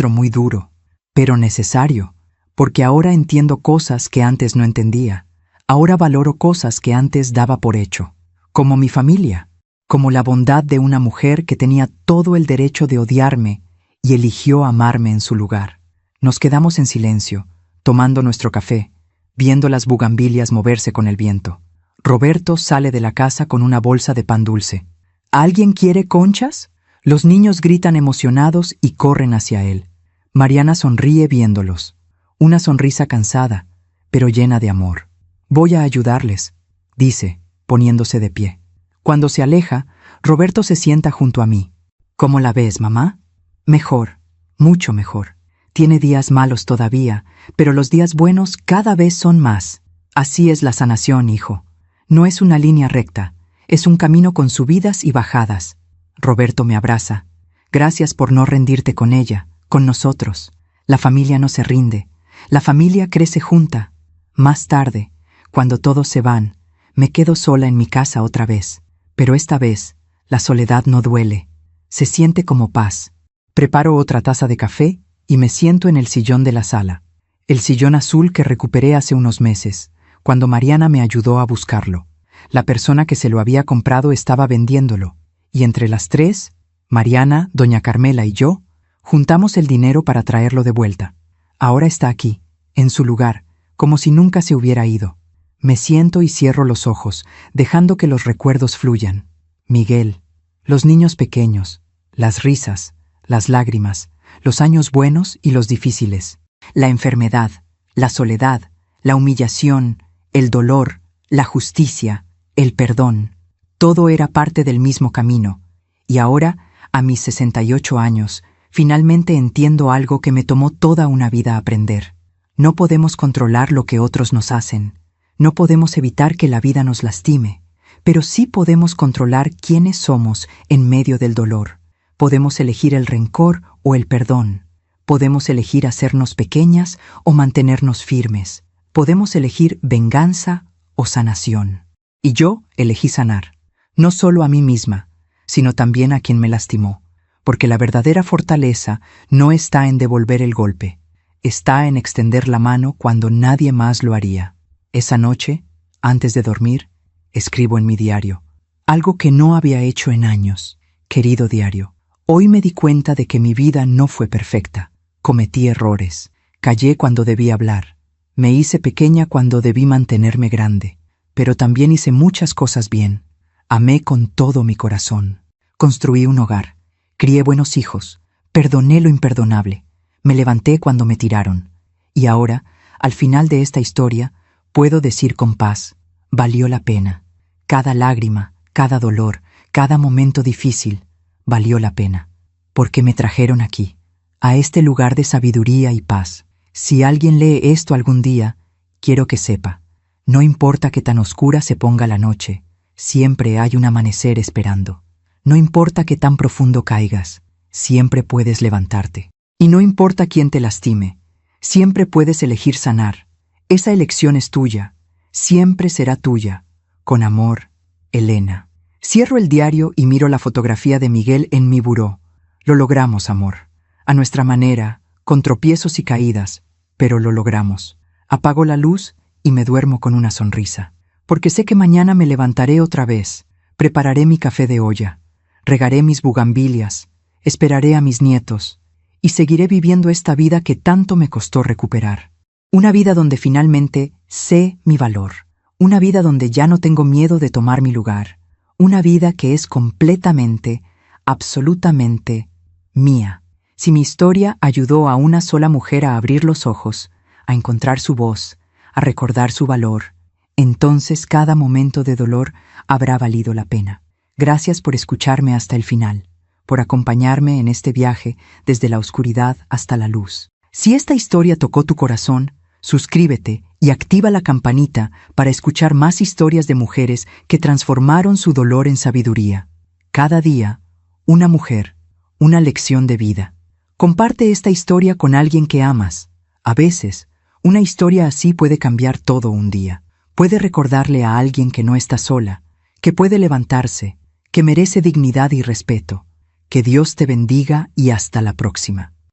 muy duro, pero necesario, porque ahora entiendo cosas que antes no entendía. Ahora valoro cosas que antes daba por hecho, como mi familia, como la bondad de una mujer que tenía todo el derecho de odiarme y eligió amarme en su lugar. Nos quedamos en silencio, tomando nuestro café, viendo las bugambilias moverse con el viento. Roberto sale de la casa con una bolsa de pan dulce. ¿Alguien quiere conchas? Los niños gritan emocionados y corren hacia él. Mariana sonríe viéndolos. Una sonrisa cansada, pero llena de amor. Voy a ayudarles, dice, poniéndose de pie. Cuando se aleja, Roberto se sienta junto a mí. ¿Cómo la ves, mamá? Mejor, mucho mejor. Tiene días malos todavía, pero los días buenos cada vez son más. Así es la sanación, hijo. No es una línea recta, es un camino con subidas y bajadas. Roberto me abraza. Gracias por no rendirte con ella, con nosotros. La familia no se rinde. La familia crece junta. Más tarde, cuando todos se van, me quedo sola en mi casa otra vez. Pero esta vez, la soledad no duele. Se siente como paz. Preparo otra taza de café y me siento en el sillón de la sala. El sillón azul que recuperé hace unos meses, cuando Mariana me ayudó a buscarlo. La persona que se lo había comprado estaba vendiéndolo, y entre las tres, Mariana, doña Carmela y yo, juntamos el dinero para traerlo de vuelta. Ahora está aquí, en su lugar, como si nunca se hubiera ido. Me siento y cierro los ojos, dejando que los recuerdos fluyan. Miguel, los niños pequeños, las risas, las lágrimas, los años buenos y los difíciles, la enfermedad, la soledad, la humillación, el dolor, la justicia, el perdón. Todo era parte del mismo camino, y ahora, a mis 68 años, finalmente entiendo algo que me tomó toda una vida aprender. No podemos controlar lo que otros nos hacen, no podemos evitar que la vida nos lastime, pero sí podemos controlar quiénes somos en medio del dolor. Podemos elegir el rencor o el perdón. Podemos elegir hacernos pequeñas o mantenernos firmes. Podemos elegir venganza o sanación. Y yo elegí sanar, no solo a mí misma, sino también a quien me lastimó, porque la verdadera fortaleza no está en devolver el golpe, está en extender la mano cuando nadie más lo haría. Esa noche, antes de dormir, escribo en mi diario, algo que no había hecho en años. Querido diario, hoy me di cuenta de que mi vida no fue perfecta. Cometí errores, callé cuando debí hablar, me hice pequeña cuando debí mantenerme grande, pero también hice muchas cosas bien. Amé con todo mi corazón, construí un hogar, crié buenos hijos, perdoné lo imperdonable, me levanté cuando me tiraron. Y ahora, al final de esta historia, puedo decir con paz, valió la pena. Cada lágrima, cada dolor, cada momento difícil, valió la pena. Porque me trajeron aquí, a este lugar de sabiduría y paz. Si alguien lee esto algún día, quiero que sepa, no importa que tan oscura se ponga la noche, siempre hay un amanecer esperando. No importa que tan profundo caigas, siempre puedes levantarte. Y no importa quién te lastime, siempre puedes elegir sanar. Esa elección es tuya, siempre será tuya. Con amor, Elena. Cierro el diario y miro la fotografía de Miguel en mi buró. Lo logramos, amor. A nuestra manera, con tropiezos y caídas, pero lo logramos. Apago la luz y me duermo con una sonrisa, porque sé que mañana me levantaré otra vez, prepararé mi café de olla, regaré mis bugambilias, esperaré a mis nietos, y seguiré viviendo esta vida que tanto me costó recuperar. Una vida donde finalmente sé mi valor, una vida donde ya no tengo miedo de tomar mi lugar, una vida que es completamente, absolutamente mía. Si mi historia ayudó a una sola mujer a abrir los ojos, a encontrar su voz, a recordar su valor, entonces cada momento de dolor habrá valido la pena. Gracias por escucharme hasta el final, por acompañarme en este viaje desde la oscuridad hasta la luz. Si esta historia tocó tu corazón, suscríbete y activa la campanita para escuchar más historias de mujeres que transformaron su dolor en sabiduría. Cada día, una mujer, una lección de vida. Comparte esta historia con alguien que amas. A veces, una historia así puede cambiar todo un día. Puede recordarle a alguien que no está sola, que puede levantarse, que merece dignidad y respeto. Que Dios te bendiga y hasta la próxima.